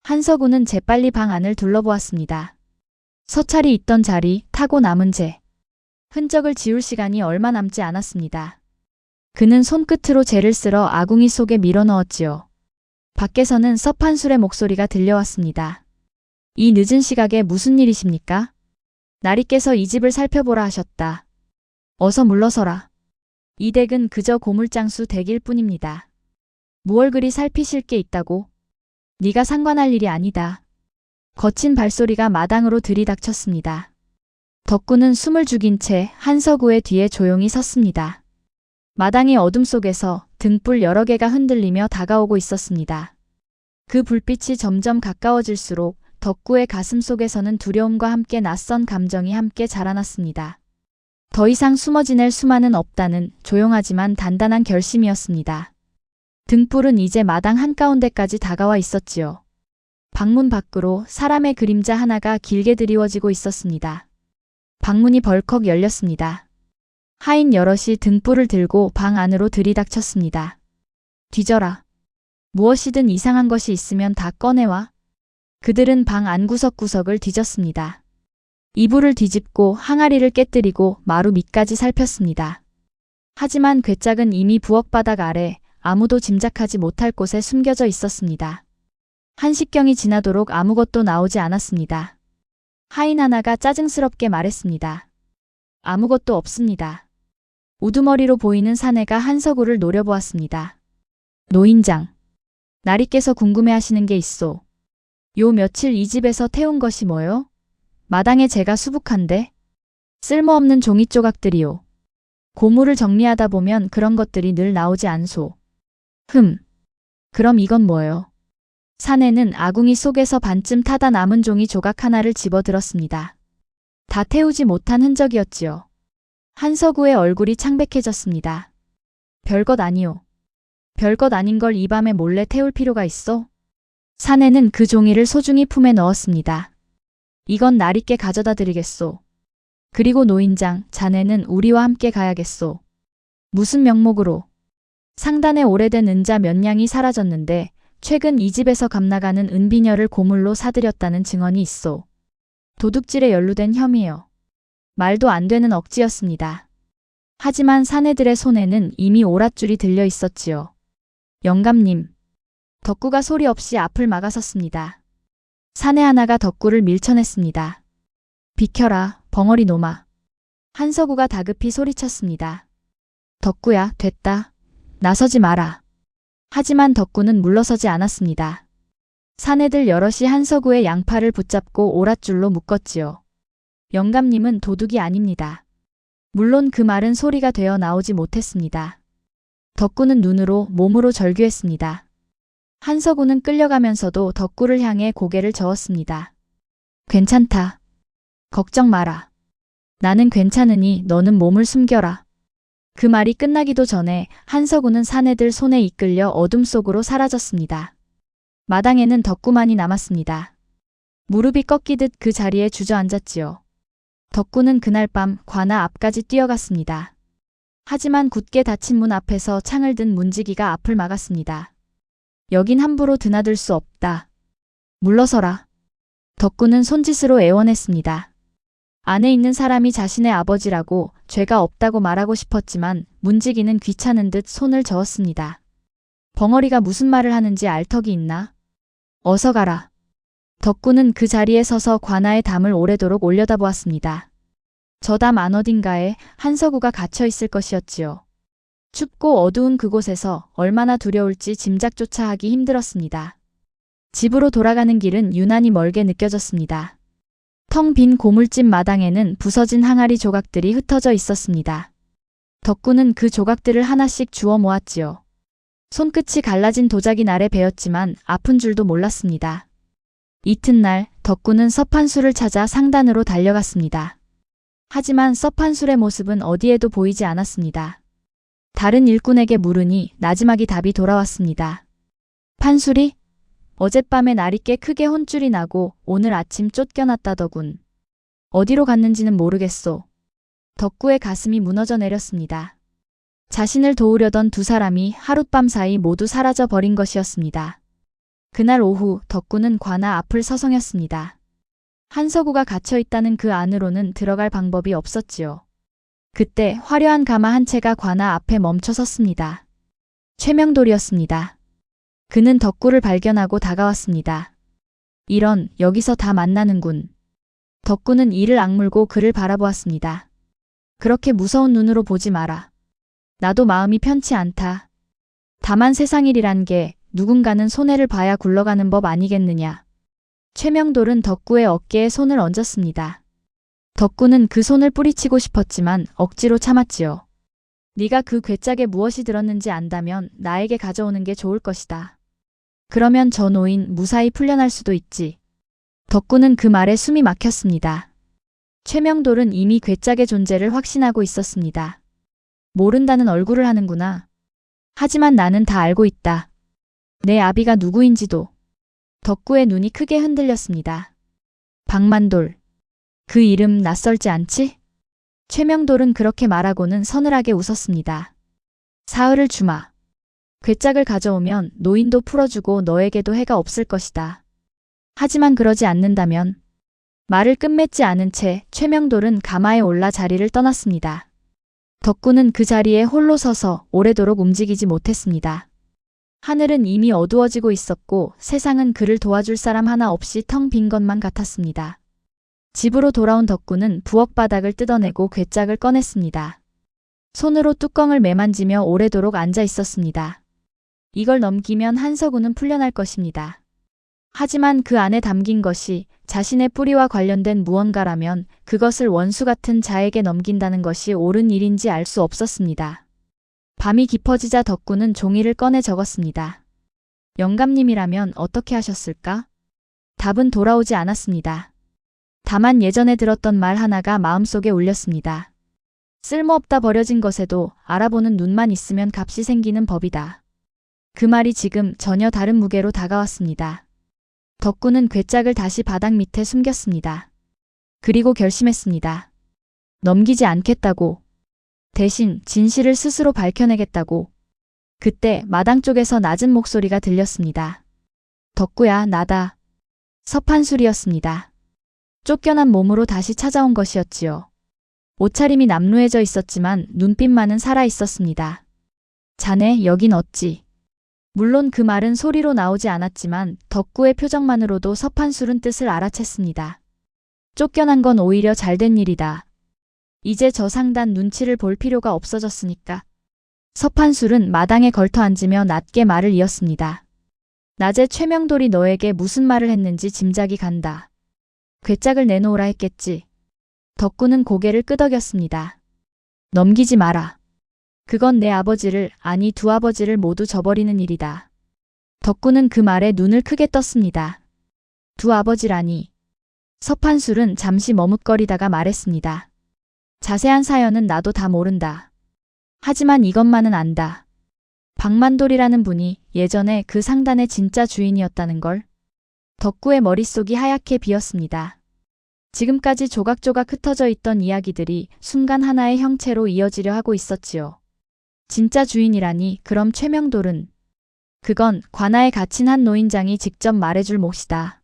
[SPEAKER 1] 한서구는 재빨리 방 안을 둘러보았습니다. 서찰이 있던 자리, 타고 남은 재. 흔적을 지울 시간이 얼마 남지 않았습니다. 그는 손끝으로 재를 쓸어 아궁이 속에 밀어 넣었지요. 밖에서는 서판술의 목소리가 들려왔습니다. 이 늦은 시각에 무슨 일이십니까? 나리께서 이 집을 살펴보라 하셨다. 어서 물러서라. 이 댁은 그저 고물장수 댁일 뿐입니다. 무얼 그리 살피실 게 있다고? 네가 상관할 일이 아니다. 거친 발소리가 마당으로 들이닥쳤습니다. 덕구는 숨을 죽인 채 한서구의 뒤에 조용히 섰습니다. 마당의 어둠 속에서 등불 여러 개가 흔들리며 다가오고 있었습니다. 그 불빛이 점점 가까워질수록 덕구의 가슴 속에서는 두려움과 함께 낯선 감정이 함께 자라났습니다. 더 이상 숨어 지낼 수만은 없다는 조용하지만 단단한 결심이었습니다. 등불은 이제 마당 한가운데까지 다가와 있었지요. 방문 밖으로 사람의 그림자 하나가 길게 드리워지고 있었습니다. 방문이 벌컥 열렸습니다. 하인 여럿이 등불을 들고 방 안으로 들이닥쳤습니다. 뒤져라. 무엇이든 이상한 것이 있으면 다 꺼내와. 그들은 방 안 구석구석을 뒤졌습니다. 이불을 뒤집고 항아리를 깨뜨리고 마루 밑까지 살폈습니다. 하지만 괴짝은 이미 부엌바닥 아래 아무도 짐작하지 못할 곳에 숨겨져 있었습니다. 한식경이 지나도록 아무것도 나오지 않았습니다. 하인 하나가 짜증스럽게 말했습니다. 아무것도 없습니다. 우두머리로 보이는 사내가 한서구를 노려보았습니다. 노인장. 나리께서 궁금해하시는 게 있소. 요 며칠 이 집에서 태운 것이 뭐요? 마당에 제가 수북한데? 쓸모없는 종이 조각들이요. 고물을 정리하다 보면 그런 것들이 늘 나오지 않소. 그럼 이건 뭐요? 사내는 아궁이 속에서 반쯤 타다 남은 종이 조각 하나를 집어들었습니다. 다 태우지 못한 흔적이었지요. 한서구의 얼굴이 창백해졌습니다. 별것 아니오. 별것 아닌 걸 이 밤에 몰래 태울 필요가 있어? 사내는 그 종이를 소중히 품에 넣었습니다. 이건 나리께 가져다 드리겠소. 그리고 노인장, 자네는 우리와 함께 가야겠소. 무슨 명목으로? 상단에 오래된 은자 몇 냥이 사라졌는데 최근 이 집에서 감나가는 은비녀를 고물로 사들였다는 증언이 있소. 도둑질에 연루된 혐의요. 말도 안 되는 억지였습니다. 하지만 사내들의 손에는 이미 오랏줄이 들려 있었지요. 영감님. 덕구가 소리 없이 앞을 막아섰습니다. 사내 하나가 덕구를 밀쳐냈습니다. 비켜라, 벙어리 놈아. 한서구가 다급히 소리쳤습니다. 덕구야, 됐다. 나서지 마라. 하지만 덕구는 물러서지 않았습니다. 사내들 여럿이 한서구의 양팔을 붙잡고 오랏줄로 묶었지요. 영감님은 도둑이 아닙니다. 물론 그 말은 소리가 되어 나오지 못했습니다. 덕구는 눈으로 몸으로 절규했습니다. 한서구는 끌려가면서도 덕구를 향해 고개를 저었습니다. 괜찮다. 걱정 마라. 나는 괜찮으니 너는 몸을 숨겨라. 그 말이 끝나기도 전에 한서구는 사내들 손에 이끌려 어둠 속으로 사라졌습니다. 마당에는 덕구만이 남았습니다. 무릎이 꺾이듯 그 자리에 주저앉았지요. 덕구는 그날 밤 관아 앞까지 뛰어갔습니다. 하지만 굳게 닫힌 문 앞에서 창을 든 문지기가 앞을 막았습니다. 여긴 함부로 드나들 수 없다. 물러서라. 덕구는 손짓으로 애원했습니다. 안에 있는 사람이 자신의 아버지라고 죄가 없다고 말하고 싶었지만 문지기는 귀찮은 듯 손을 저었습니다. 벙어리가 무슨 말을 하는지 알 턱이 있나? 어서 가라. 덕구는 그 자리에 서서 관아의 담을 오래도록 올려다보았습니다. 저 담 안 어딘가에 한서구가 갇혀 있을 것이었지요. 춥고 어두운 그곳에서 얼마나 두려울지 짐작조차 하기 힘들었습니다. 집으로 돌아가는 길은 유난히 멀게 느껴졌습니다. 텅 빈 고물집 마당에는 부서진 항아리 조각들이 흩어져 있었습니다. 덕구는 그 조각들을 하나씩 주워 모았지요. 손끝이 갈라진 도자기 날에 베었지만 아픈 줄도 몰랐습니다. 이튿날 덕구는 서판술을 찾아 상단으로 달려갔습니다. 하지만 서판술의 모습은 어디에도 보이지 않았습니다. 다른 일꾼에게 물으니 나지막이 답이 돌아왔습니다. 판술이? 어젯밤에 날이 꽤 크게 혼쭐이 나고 오늘 아침 쫓겨났다더군. 어디로 갔는지는 모르겠소. 덕구의 가슴이 무너져 내렸습니다. 자신을 도우려던 두 사람이 하룻밤 사이 모두 사라져 버린 것이었습니다. 그날 오후 덕구는 관아 앞을 서성였습니다. 한서구가 갇혀 있다는 그 안으로는 들어갈 방법이 없었지요. 그때 화려한 가마 한 채가 관아 앞에 멈춰 섰습니다. 최명돌이었습니다. 그는 덕구를 발견하고 다가왔습니다. 이런, 여기서 다 만나는군. 덕구는 이를 악물고 그를 바라보았습니다. 그렇게 무서운 눈으로 보지 마라. 나도 마음이 편치 않다. 다만 세상일이란 게 누군가는 손해를 봐야 굴러가는 법 아니겠느냐. 최명돌은 덕구의 어깨에 손을 얹었습니다. 덕구는 그 손을 뿌리치고 싶었지만 억지로 참았지요. 네가 그 괴짝에 무엇이 들었는지 안다면 나에게 가져오는 게 좋을 것이다. 그러면 저 노인 무사히 풀려날 수도 있지. 덕구는 그 말에 숨이 막혔습니다. 최명돌은 이미 괴짝의 존재를 확신하고 있었습니다. 모른다는 얼굴을 하는구나. 하지만 나는 다 알고 있다. 내 아비가 누구인지도. 덕구의 눈이 크게 흔들렸습니다. 박만돌. 그 이름 낯설지 않지? 최명돌은 그렇게 말하고는 서늘하게 웃었습니다. 사흘을 주마. 괴짝을 가져오면 노인도 풀어주고 너에게도 해가 없을 것이다. 하지만 그러지 않는다면. 말을 끝맺지 않은 채 최명돌은 가마에 올라 자리를 떠났습니다. 덕구는 그 자리에 홀로 서서 오래도록 움직이지 못했습니다. 하늘은 이미 어두워지고 있었고 세상은 그를 도와줄 사람 하나 없이 텅 빈 것만 같았습니다. 집으로 돌아온 덕구는 부엌 바닥을 뜯어내고 괴짝을 꺼냈습니다. 손으로 뚜껑을 매만지며 오래도록 앉아 있었습니다. 이걸 넘기면 한서구는 풀려날 것입니다. 하지만 그 안에 담긴 것이 자신의 뿌리와 관련된 무언가라면 그것을 원수 같은 자에게 넘긴다는 것이 옳은 일인지 알 수 없었습니다. 밤이 깊어지자 덕구는 종이를 꺼내 적었습니다. 영감님이라면 어떻게 하셨을까? 답은 돌아오지 않았습니다. 다만 예전에 들었던 말 하나가 마음속에 울렸습니다. 쓸모없다 버려진 것에도 알아보는 눈만 있으면 값이 생기는 법이다. 그 말이 지금 전혀 다른 무게로 다가왔습니다. 덕구는 괴짝을 다시 바닥 밑에 숨겼습니다. 그리고 결심했습니다. 넘기지 않겠다고. 대신 진실을 스스로 밝혀내겠다고. 그때 마당 쪽에서 낮은 목소리가 들렸습니다. 덕구야, 나다. 서판술이었습니다. 쫓겨난 몸으로 다시 찾아온 것이었지요. 옷차림이 남루해져 있었지만 눈빛만은 살아 있었습니다. 자네, 여긴 어찌? 물론 그 말은 소리로 나오지 않았지만 덕구의 표정만으로도 서판술은 뜻을 알아챘습니다. 쫓겨난 건 오히려 잘된 일이다. 이제 저 상단 눈치를 볼 필요가 없어졌으니까. 서판술은 마당에 걸터 앉으며 낮게 말을 이었습니다. 낮에 최명돌이 너에게 무슨 말을 했는지 짐작이 간다. 괴짝을 내놓으라 했겠지. 덕구는 고개를 끄덕였습니다. 넘기지 마라. 그건 내 아버지를, 아니 두 아버지를 모두 저버리는 일이다. 덕구는 그 말에 눈을 크게 떴습니다. 두 아버지라니. 서판술은 잠시 머뭇거리다가 말했습니다. 자세한 사연은 나도 다 모른다. 하지만 이것만은 안다. 박만돌이라는 분이 예전에 그 상단의 진짜 주인이었다는 걸. 덕구의 머릿속이 하얗게 비었습니다. 지금까지 조각조각 흩어져 있던 이야기들이 순간 하나의 형체로 이어지려 하고 있었지요. 진짜 주인이라니 그럼 최명돌은. 그건 관아에 갇힌 한 노인장이 직접 말해줄 몫이다.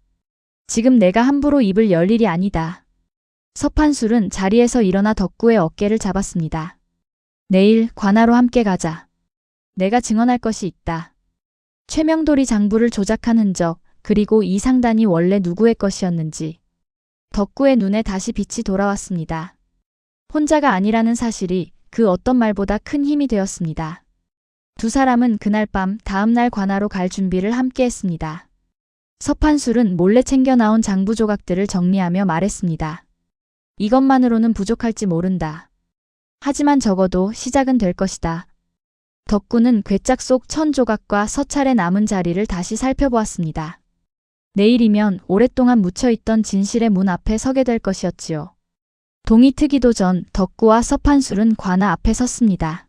[SPEAKER 1] 지금 내가 함부로 입을 열 일이 아니다. 서판술은 자리에서 일어나 덕구의 어깨를 잡았습니다. 내일 관아로 함께 가자. 내가 증언할 것이 있다. 최명돌이 장부를 조작한 흔적, 그리고 이 상단이 원래 누구의 것이었는지. 덕구의 눈에 다시 빛이 돌아왔습니다. 혼자가 아니라는 사실이 그 어떤 말보다 큰 힘이 되었습니다. 두 사람은 그날 밤 다음 날 관아로 갈 준비를 함께 했습니다. 서판술은 몰래 챙겨 나온 장부 조각들을 정리하며 말했습니다. 이것만으로는 부족할지 모른다. 하지만 적어도 시작은 될 것이다. 덕구는 괴짝 속 천 조각과 서찰에 남은 자리를 다시 살펴보았습니다. 내일이면 오랫동안 묻혀있던 진실의 문 앞에 서게 될 것이었지요. 동이 트기도 전 덕구와 서판술은 관아 앞에 섰습니다.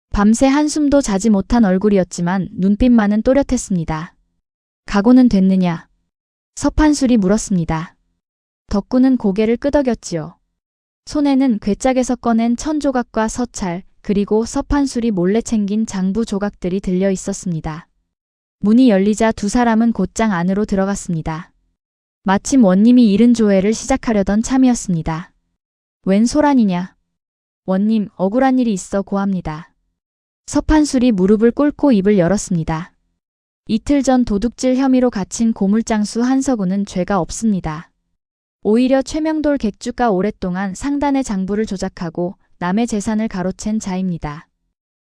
[SPEAKER 1] 밤새 한숨도 자지 못한 얼굴이었지만 눈빛만은 또렷했습니다. 각오는 됐느냐? 서판술이 물었습니다. 덕구는 고개를 끄덕였지요. 손에는 괴짝에서 꺼낸 천 조각과 서찰, 그리고 서판술이 몰래 챙긴 장부 조각들이 들려 있었습니다. 문이 열리자 두 사람은 곧장 안으로 들어갔습니다. 마침 원님이 이른 조회를 시작하려던 참이었습니다. 웬 소란이냐? 원님, 억울한 일이 있어 고합니다. 서판술이 무릎을 꿇고 입을 열었습니다. 이틀 전 도둑질 혐의로 갇힌 고물장수 한서구는 죄가 없습니다. 오히려 최명돌 객주가 오랫동안 상단의 장부를 조작하고 남의 재산을 가로챈 자입니다.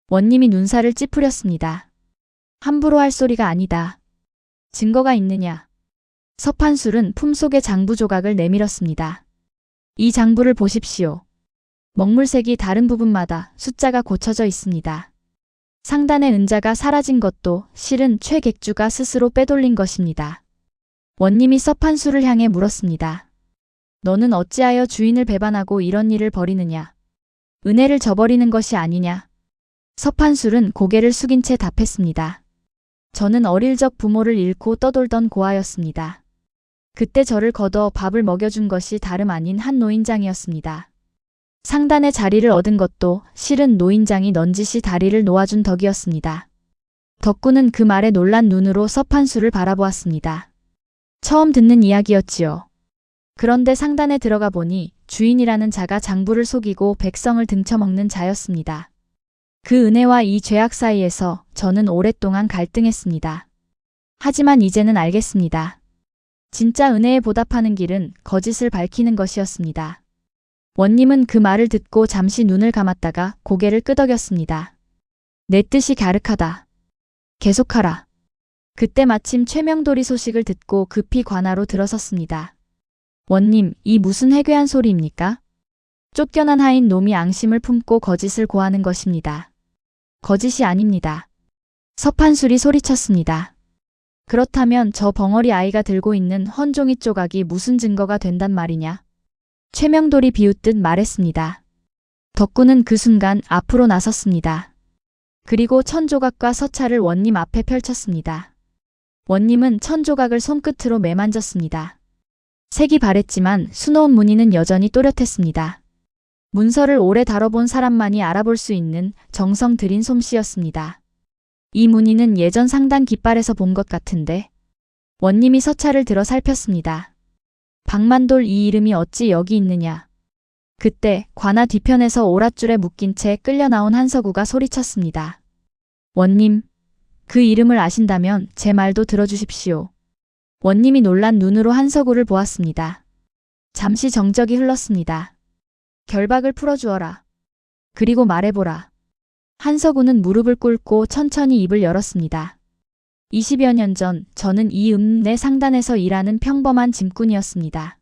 [SPEAKER 1] 원님이 눈살을 찌푸렸습니다. 함부로 할 소리가 아니다. 증거가 있느냐? 서판술은 품속의 장부 조각을 내밀었습니다. 이 장부를 보십시오. 먹물색이 다른 부분마다 숫자가 고쳐져 있습니다. 상단의 은자가 사라진 것도 실은 최 객주가 스스로 빼돌린 것입니다. 원님이 서판술을 향해 물었습니다. 너는 어찌하여 주인을 배반하고 이런 일을 벌이느냐? 은혜를 저버리는 것이 아니냐? 서판술은 고개를 숙인 채 답했습니다. 저는 어릴 적 부모를 잃고 떠돌던 고아였습니다. 그때 저를 거둬 밥을 먹여준 것이 다름 아닌 한 노인장이었습니다. 상단의 자리를 얻은 것도 실은 노인장이 넌지시 다리를 놓아준 덕이었습니다. 덕구는 그 말에 놀란 눈으로 서판술을 바라보았습니다. 처음 듣는 이야기였지요. 그런데 상단에 들어가 보니 주인이라는 자가 장부를 속이고 백성을 등쳐먹는 자였습니다. 그 은혜와 이 죄악 사이에서 저는 오랫동안 갈등했습니다. 하지만 이제는 알겠습니다. 진짜 은혜에 보답하는 길은 거짓을 밝히는 것이었습니다. 원님은 그 말을 듣고 잠시 눈을 감았다가 고개를 끄덕였습니다. 내 뜻이 갸륵하다. 계속하라. 그때 마침 최명돌이 소식을 듣고 급히 관하로 들어섰습니다. 원님, 이 무슨 해괴한 소리입니까? 쫓겨난 하인 놈이 앙심을 품고 거짓을 고하는 것입니다. 거짓이 아닙니다. 서판술이 소리쳤습니다. 그렇다면 저 벙어리 아이가 들고 있는 헌종이 조각이 무슨 증거가 된단 말이냐? 최명돌이 비웃듯 말했습니다. 덕구는 그 순간 앞으로 나섰습니다. 그리고 천조각과 서찰을 원님 앞에 펼쳤습니다. 원님은 천조각을 손끝으로 매만졌습니다. 색이 바랬지만 수놓은 무늬는 여전히 또렷했습니다. 문서를 오래 다뤄본 사람만이 알아볼 수 있는 정성 들인 솜씨였습니다. 이 무늬는 예전 상단 깃발에서 본 것 같은데. 원님이 서찰을 들어 살폈습니다. 박만돌 이 이름이 어찌 여기 있느냐. 그때 관아 뒤편에서 오랏줄에 묶인 채 끌려 나온 한서구가 소리쳤습니다. 원님, 그 이름을 아신다면 제 말도 들어주십시오. 원님이 놀란 눈으로 한서구를 보았습니다. 잠시 정적이 흘렀습니다. 결박을 풀어주어라. 그리고 말해보라. 한서구는 무릎을 꿇고 천천히 입을 열었습니다. 20여 년 전 저는 이 읍내 상단에서 일하는 평범한 짐꾼이었습니다.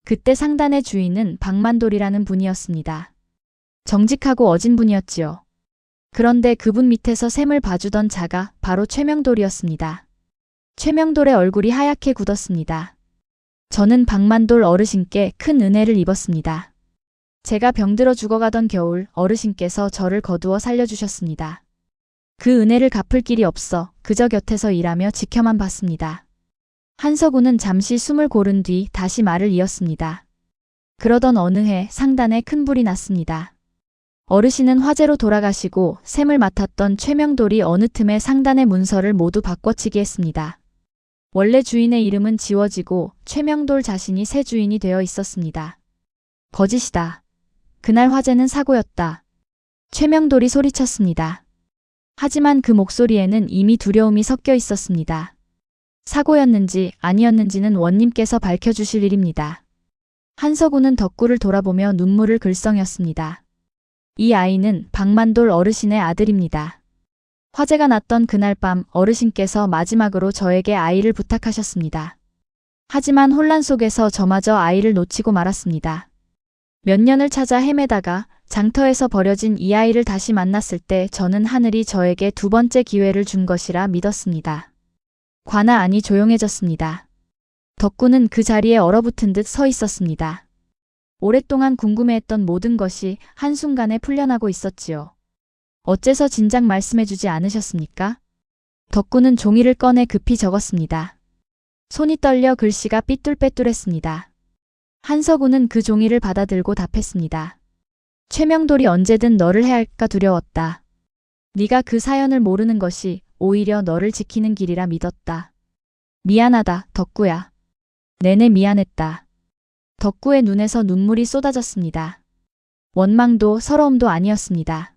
[SPEAKER 1] 그때 상단의 주인은 박만돌이라는 분이었습니다. 정직하고 어진 분이었지요. 그런데 그분 밑에서 샘을 봐주던 자가 바로 최명돌이었습니다. 최명돌의 얼굴이 하얗게 굳었습니다. 저는 박만돌 어르신께 큰 은혜를 입었습니다. 제가 병들어 죽어가던 겨울 어르신께서 저를 거두어 살려주셨습니다. 그 은혜를 갚을 길이 없어 그저 곁에서 일하며 지켜만 봤습니다. 한서구는 잠시 숨을 고른 뒤 다시 말을 이었습니다. 그러던 어느 해 상단에 큰 불이 났습니다. 어르신은 화재로 돌아가시고 샘을 맡았던 최명돌이 어느 틈에 상단의 문서를 모두 바꿔치기 했습니다. 원래 주인의 이름은 지워지고 최명돌 자신이 새 주인이 되어 있었습니다. 거짓이다. 그날 화재는 사고였다. 최명돌이 소리쳤습니다. 하지만 그 목소리에는 이미 두려움이 섞여 있었습니다. 사고였는지 아니었는지는 원님께서 밝혀주실 일입니다. 한서구는 덕구를 돌아보며 눈물을 글썽였습니다. 이 아이는 박만돌 어르신의 아들입니다. 화재가 났던 그날 밤 어르신께서 마지막으로 저에게 아이를 부탁하셨습니다. 하지만 혼란 속에서 저마저 아이를 놓치고 말았습니다. 몇 년을 찾아 헤매다가 장터에서 버려진 이 아이를 다시 만났을 때 저는 하늘이 저에게 두 번째 기회를 준 것이라 믿었습니다. 관아 안이 조용해졌습니다. 덕구는 그 자리에 얼어붙은 듯 서 있었습니다. 오랫동안 궁금해했던 모든 것이 한순간에 풀려나고 있었지요. 어째서 진작 말씀해주지 않으셨습니까? 덕구는 종이를 꺼내 급히 적었습니다. 손이 떨려 글씨가 삐뚤빼뚤했습니다. 한서구는 그 종이를 받아들고 답했습니다. 최명돌이 언제든 너를 해할까 두려웠다. 네가 그 사연을 모르는 것이 오히려 너를 지키는 길이라 믿었다. 미안하다, 덕구야. 내내 미안했다. 덕구의 눈에서 눈물이 쏟아졌습니다. 원망도 서러움도 아니었습니다.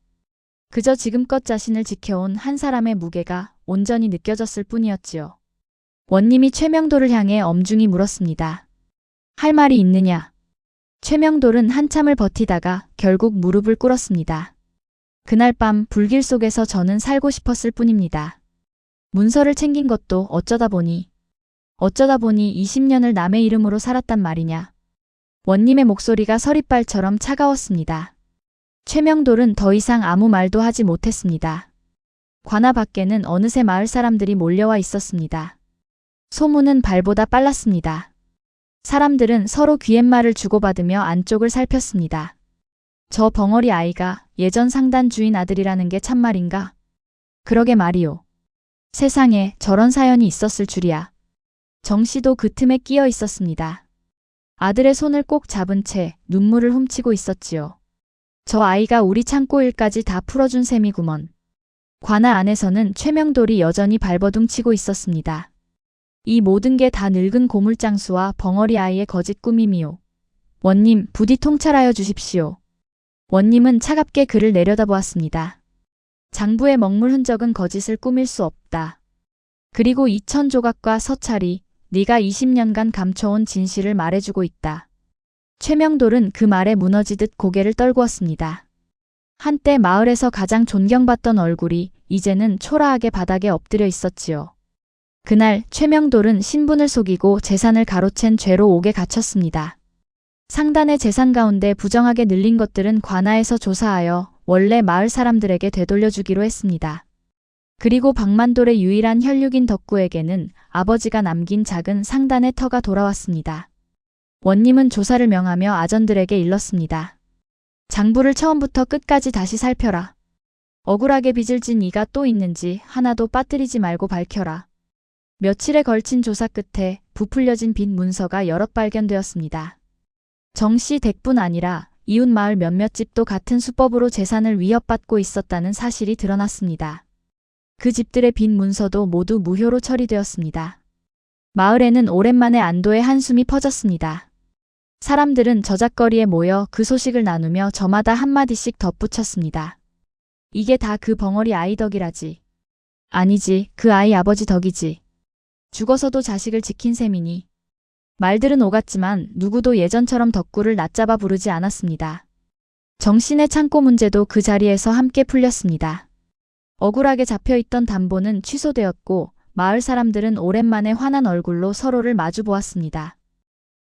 [SPEAKER 1] 그저 지금껏 자신을 지켜온 한 사람의 무게가 온전히 느껴졌을 뿐이었지요. 원님이 최명돌을 향해 엄중히 물었습니다. 할 말이 있느냐? 최명돌은 한참을 버티다가 결국 무릎을 꿇었습니다. 그날 밤 불길 속에서 저는 살고 싶었을 뿐입니다. 문서를 챙긴 것도 어쩌다 보니 20년을 남의 이름으로 살았단 말이냐. 원님의 목소리가 서리빨처럼 차가웠습니다. 최명돌은 더 이상 아무 말도 하지 못했습니다. 관아 밖에는 어느새 마을 사람들이 몰려와 있었습니다. 소문은 발보다 빨랐습니다. 사람들은 서로 귀갯말을 주고받으며 안쪽을 살폈습니다. 저 벙어리 아이가 예전 상단 주인 아들이라는 게 참말인가? 그러게 말이오. 세상에 저런 사연이 있었을 줄이야. 정씨도 그 틈에 끼어 있었습니다. 아들의 손을 꼭 잡은 채 눈물을 훔치고 있었지요. 저 아이가 우리 창고 일까지 다 풀어준 셈이구먼. 관아 안에서는 최명돌이 여전히 발버둥치고 있었습니다. 이 모든 게 다 늙은 고물장수와 벙어리 아이의 거짓 꾸밈이오. 원님, 부디 통찰하여 주십시오. 원님은 차갑게 그를 내려다보았습니다. 장부의 먹물 흔적은 거짓을 꾸밀 수 없다. 그리고 이천조각과 서찰이 네가 20년간 감춰온 진실을 말해주고 있다. 최명돌은 그 말에 무너지듯 고개를 떨구었습니다. 한때 마을에서 가장 존경받던 얼굴이 이제는 초라하게 바닥에 엎드려 있었지요. 그날 최명돌은 신분을 속이고 재산을 가로챈 죄로 옥에 갇혔습니다. 상단의 재산 가운데 부정하게 늘린 것들은 관아에서 조사하여 원래 마을 사람들에게 되돌려주기로 했습니다. 그리고 박만돌의 유일한 혈육인 덕구에게는 아버지가 남긴 작은 상단의 터가 돌아왔습니다. 원님은 조사를 명하며 아전들에게 일렀습니다. 장부를 처음부터 끝까지 다시 살펴라. 억울하게 빚을 진 이가 또 있는지 하나도 빠뜨리지 말고 밝혀라. 며칠에 걸친 조사 끝에 부풀려진 빈 문서가 여럿 발견되었습니다. 정씨 댁뿐 아니라 이웃 마을 몇몇 집도 같은 수법으로 재산을 위협받고 있었다는 사실이 드러났습니다. 그 집들의 빈 문서도 모두 무효로 처리되었습니다. 마을에는 오랜만에 안도의 한숨이 퍼졌습니다. 사람들은 저작거리에 모여 그 소식을 나누며 저마다 한마디씩 덧붙였습니다. 이게 다 그 벙어리 아이 덕이라지. 아니지, 그 아이 아버지 덕이지. 죽어서도 자식을 지킨 셈이니. 말들은 오갔지만 누구도 예전처럼 덕구를 낮잡아 부르지 않았습니다. 정신의 창고 문제도 그 자리에서 함께 풀렸습니다. 억울하게 잡혀있던 담보는 취소되었고 마을 사람들은 오랜만에 환한 얼굴로 서로를 마주보았습니다.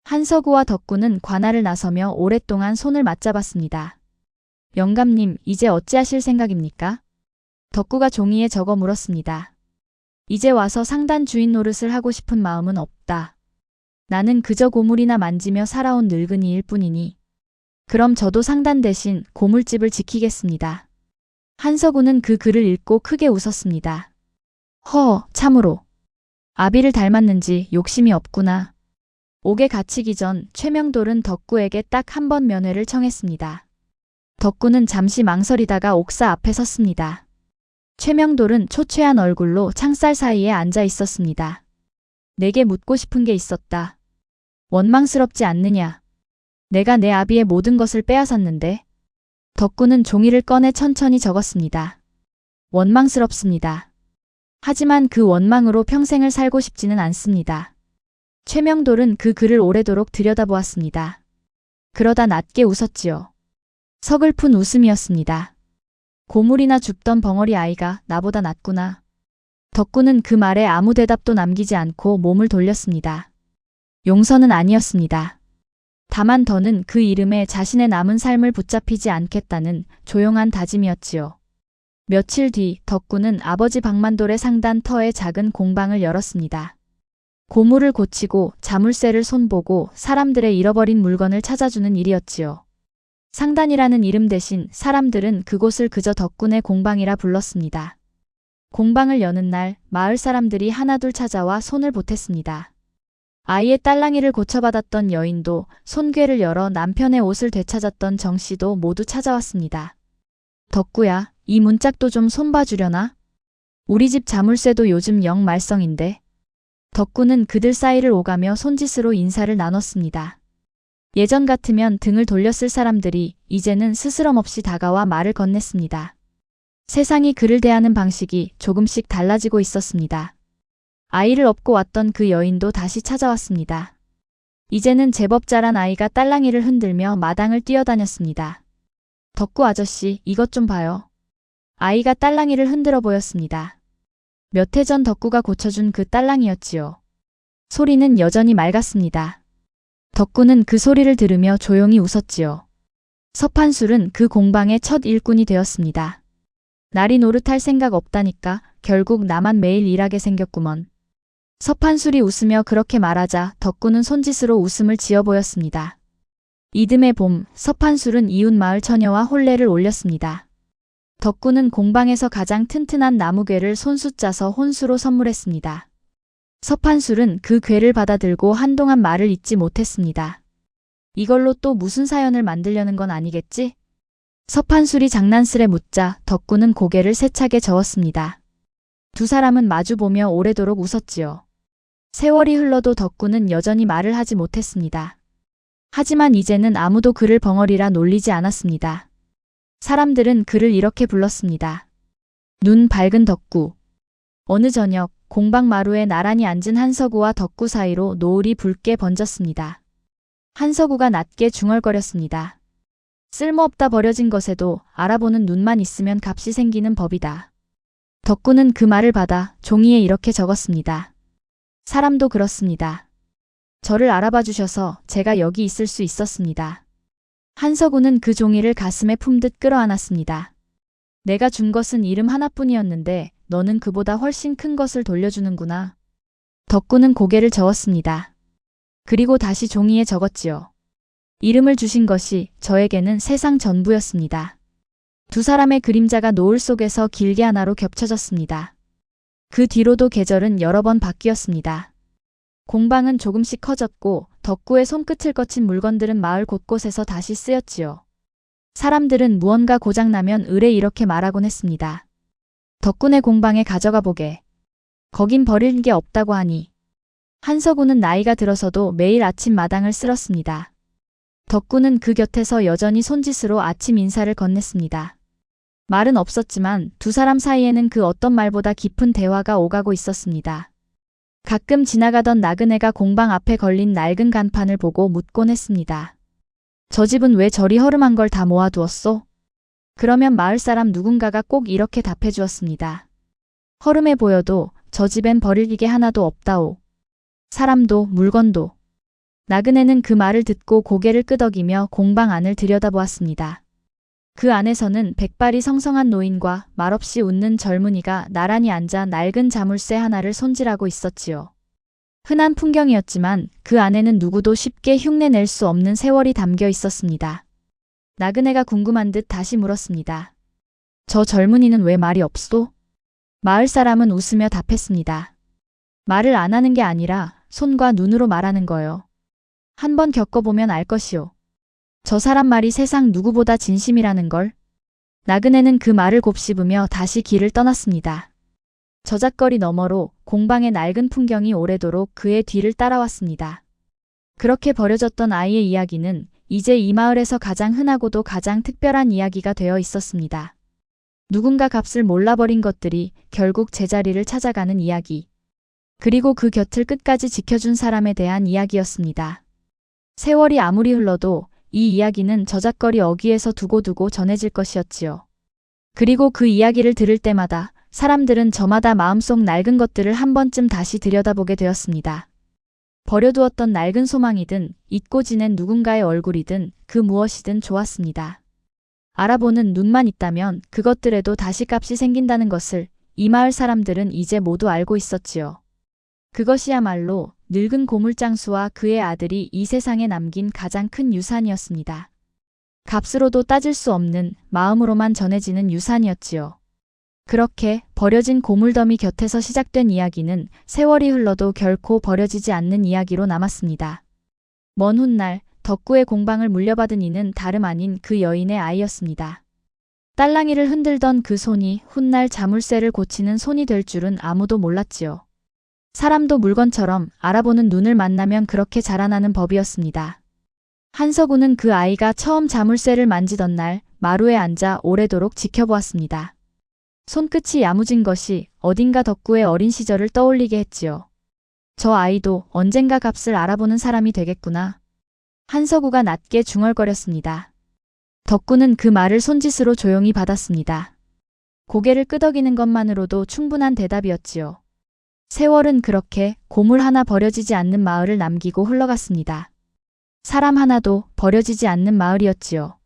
[SPEAKER 1] 한서구와 덕구는 관아를 나서며 오랫동안 손을 맞잡았습니다. 영감님, 이제 어찌하실 생각입니까? 덕구가 종이에 적어 물었습니다. 이제 와서 상단 주인 노릇을 하고 싶은 마음은 없다. 나는 그저 고물이나 만지며 살아온 늙은이일 뿐이니. 그럼 저도 상단 대신 고물집을 지키겠습니다. 한서구는 그 글을 읽고 크게 웃었습니다. 참으로. 아비를 닮았는지 욕심이 없구나. 옥에 갇히기 전 최명돌은 덕구에게 딱 한 번 면회를 청했습니다. 덕구는 잠시 망설이다가 옥사 앞에 섰습니다. 최명돌은 초췌한 얼굴로 창살 사이에 앉아 있었습니다. 내게 묻고 싶은 게 있었다. 원망스럽지 않느냐. 내가 내 아비의 모든 것을 빼앗았는데. 덕구는 종이를 꺼내 천천히 적었습니다. 원망스럽습니다. 하지만 그 원망으로 평생을 살고 싶지는 않습니다. 최명돌은 그 글을 오래도록 들여다보았습니다. 그러다 낮게 웃었지요. 서글픈 웃음이었습니다. 고물이나 줍던 벙어리 아이가 나보다 낫구나. 덕구는 그 말에 아무 대답도 남기지 않고 몸을 돌렸습니다. 용서는 아니었습니다. 다만 더는 그 이름에 자신의 남은 삶을 붙잡히지 않겠다는 조용한 다짐이었지요. 며칠 뒤 덕구는 아버지 박만돌의 상단 터에 작은 공방을 열었습니다. 고물을 고치고 자물쇠를 손보고 사람들의 잃어버린 물건을 찾아주는 일이었지요. 상단이라는 이름 대신 사람들은 그곳을 그저 덕군의 공방이라 불렀습니다. 공방을 여는 날 마을 사람들이 하나둘 찾아와 손을 보탰습니다. 아이의 딸랑이를 고쳐받았던 여인도, 손괴를 열어 남편의 옷을 되찾았던 정씨도 모두 찾아왔습니다. 덕구야, 이 문짝도 좀 손봐주려나? 우리 집 자물쇠도 요즘 영 말썽인데. 덕구는 그들 사이를 오가며 손짓으로 인사를 나눴습니다. 예전 같으면 등을 돌렸을 사람들이 이제는 스스럼없이 다가와 말을 건넸습니다. 세상이 그를 대하는 방식이 조금씩 달라지고 있었습니다. 아이를 업고 왔던 그 여인도 다시 찾아왔습니다. 이제는 제법 자란 아이가 딸랑이를 흔들며 마당을 뛰어다녔습니다. 덕구 아저씨, 이것 좀 봐요. 아이가 딸랑이를 흔들어 보였습니다. 몇 해 전 덕구가 고쳐준 그 딸랑이였지요. 소리는 여전히 맑았습니다. 덕구는 그 소리를 들으며 조용히 웃었지요. 서판술은 그 공방의 첫 일꾼이 되었습니다. 날이 노릇할 생각 없다니까 결국 나만 매일 일하게 생겼구먼. 서판술이 웃으며 그렇게 말하자 덕구는 손짓으로 웃음을 지어 보였습니다. 이듬해 봄, 서판술은 이웃 마을 처녀와 혼례를 올렸습니다. 덕구는 공방에서 가장 튼튼한 나무괴를 손수 짜서 혼수로 선물했습니다. 서판술은 그 괴를 받아들고 한동안 말을 잇지 못했습니다. 이걸로 또 무슨 사연을 만들려는 건 아니겠지? 서판술이 장난스레 묻자 덕구는 고개를 세차게 저었습니다. 두 사람은 마주보며 오래도록 웃었지요. 세월이 흘러도 덕구는 여전히 말을 하지 못했습니다. 하지만 이제는 아무도 그를 벙어리라 놀리지 않았습니다. 사람들은 그를 이렇게 불렀습니다. 눈 밝은 덕구. 어느 저녁 공방 마루에 나란히 앉은 한서구와 덕구 사이로 노을이 붉게 번졌습니다. 한서구가 낮게 중얼거렸습니다. 쓸모없다 버려진 것에도 알아보는 눈만 있으면 값이 생기는 법이다. 덕구는 그 말을 받아 종이에 이렇게 적었습니다. 사람도 그렇습니다. 저를 알아봐 주셔서 제가 여기 있을 수 있었습니다. 한서구는 그 종이를 가슴에 품듯 끌어안았습니다. 내가 준 것은 이름 하나뿐이었는데 너는 그보다 훨씬 큰 것을 돌려주는구나. 덕구는 고개를 저었습니다. 그리고 다시 종이에 적었지요. 이름을 주신 것이 저에게는 세상 전부였습니다. 두 사람의 그림자가 노을 속에서 길게 하나로 겹쳐졌습니다. 그 뒤로도 계절은 여러 번 바뀌었습니다. 공방은 조금씩 커졌고 덕구의 손끝을 거친 물건들은 마을 곳곳에서 다시 쓰였지요. 사람들은 무언가 고장나면 을에 이렇게 말하곤 했습니다. 덕구네 공방에 가져가 보게. 거긴 버릴 게 없다고 하니. 한서구는 나이가 들어서도 매일 아침 마당을 쓸었습니다. 덕구는 그 곁에서 여전히 손짓으로 아침 인사를 건넸습니다. 말은 없었지만 두 사람 사이에는 그 어떤 말보다 깊은 대화가 오가고 있었습니다. 가끔 지나가던 나그네가 공방 앞에 걸린 낡은 간판을 보고 묻곤 했습니다. 저 집은 왜 저리 허름한 걸 다 모아두었소? 그러면 마을 사람 누군가가 꼭 이렇게 답해 주었습니다. 허름해 보여도 저 집엔 버릴 게 하나도 없다오. 사람도 물건도. 나그네는 그 말을 듣고 고개를 끄덕이며 공방 안을 들여다보았습니다. 그 안에서는 백발이 성성한 노인과 말없이 웃는 젊은이가 나란히 앉아 낡은 자물쇠 하나를 손질하고 있었지요. 흔한 풍경이었지만 그 안에는 누구도 쉽게 흉내낼 수 없는 세월이 담겨 있었습니다. 나그네가 궁금한 듯 다시 물었습니다. 저 젊은이는 왜 말이 없소? 마을 사람은 웃으며 답했습니다. 말을 안 하는 게 아니라 손과 눈으로 말하는 거요. 한번 겪어보면 알 것이오. 저 사람 말이 세상 누구보다 진심이라는 걸. 나그네는 그 말을 곱씹으며 다시 길을 떠났습니다. 저잣거리 너머로 공방의 낡은 풍경이 오래도록 그의 뒤를 따라왔습니다. 그렇게 버려졌던 아이의 이야기는 이제 이 마을에서 가장 흔하고도 가장 특별한 이야기가 되어 있었습니다. 누군가 값을 몰라버린 것들이 결국 제자리를 찾아가는 이야기. 그리고 그 곁을 끝까지 지켜준 사람에 대한 이야기였습니다. 세월이 아무리 흘러도 이 이야기는 저잣거리 어귀에서 두고두고 전해질 것이었지요. 그리고 그 이야기를 들을 때마다 사람들은 저마다 마음속 낡은 것들을 한 번쯤 다시 들여다보게 되었습니다. 버려두었던 낡은 소망이든 잊고 지낸 누군가의 얼굴이든 그 무엇이든 좋았습니다. 알아보는 눈만 있다면 그것들에도 다시 값이 생긴다는 것을 이 마을 사람들은 이제 모두 알고 있었지요. 그것이야말로 늙은 고물장수와 그의 아들이 이 세상에 남긴 가장 큰 유산이었습니다. 값으로도 따질 수 없는 마음으로만 전해지는 유산이었지요. 그렇게 버려진 고물더미 곁에서 시작된 이야기는 세월이 흘러도 결코 버려지지 않는 이야기로 남았습니다. 먼 훗날 덕구의 공방을 물려받은 이는 다름 아닌 그 여인의 아이였습니다. 딸랑이를 흔들던 그 손이 훗날 자물쇠를 고치는 손이 될 줄은 아무도 몰랐지요. 사람도 물건처럼 알아보는 눈을 만나면 그렇게 자라나는 법이었습니다. 한서구는 그 아이가 처음 자물쇠를 만지던 날 마루에 앉아 오래도록 지켜보았습니다. 손끝이 야무진 것이 어딘가 덕구의 어린 시절을 떠올리게 했지요. 저 아이도 언젠가 값을 알아보는 사람이 되겠구나. 한서구가 낮게 중얼거렸습니다. 덕구는 그 말을 손짓으로 조용히 받았습니다. 고개를 끄덕이는 것만으로도 충분한 대답이었지요. 세월은 그렇게 고물 하나 버려지지 않는 마을을 남기고 흘러갔습니다. 사람 하나도 버려지지 않는 마을이었지요.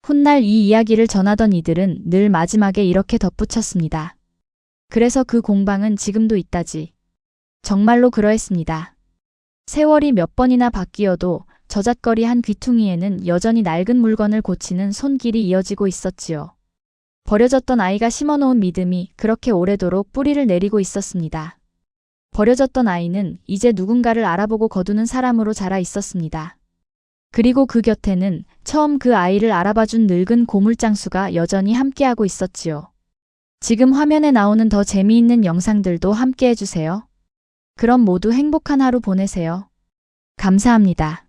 [SPEAKER 1] 훗날 이 이야기를 전하던 이들은 늘 마지막에 이렇게 덧붙였습니다. 그래서 그 공방은 지금도 있다지. 정말로 그러했습니다. 세월이 몇 번이나 바뀌어도 저잣거리 귀퉁이에는 여전히 낡은 물건을 고치는 손길이 이어지고 있었지요. 버려졌던 아이가 심어놓은 믿음이 그렇게 오래도록 뿌리를 내리고 있었습니다. 버려졌던 아이는 이제 누군가를 알아보고 거두는 사람으로 자라 있었습니다. 그리고 그 곁에는 처음 그 아이를 알아봐준 늙은 고물장수가 여전히 함께하고 있었지요. 지금 화면에 나오는 더 재미있는 영상들도 함께 해주세요. 그럼 모두 행복한 하루 보내세요. 감사합니다.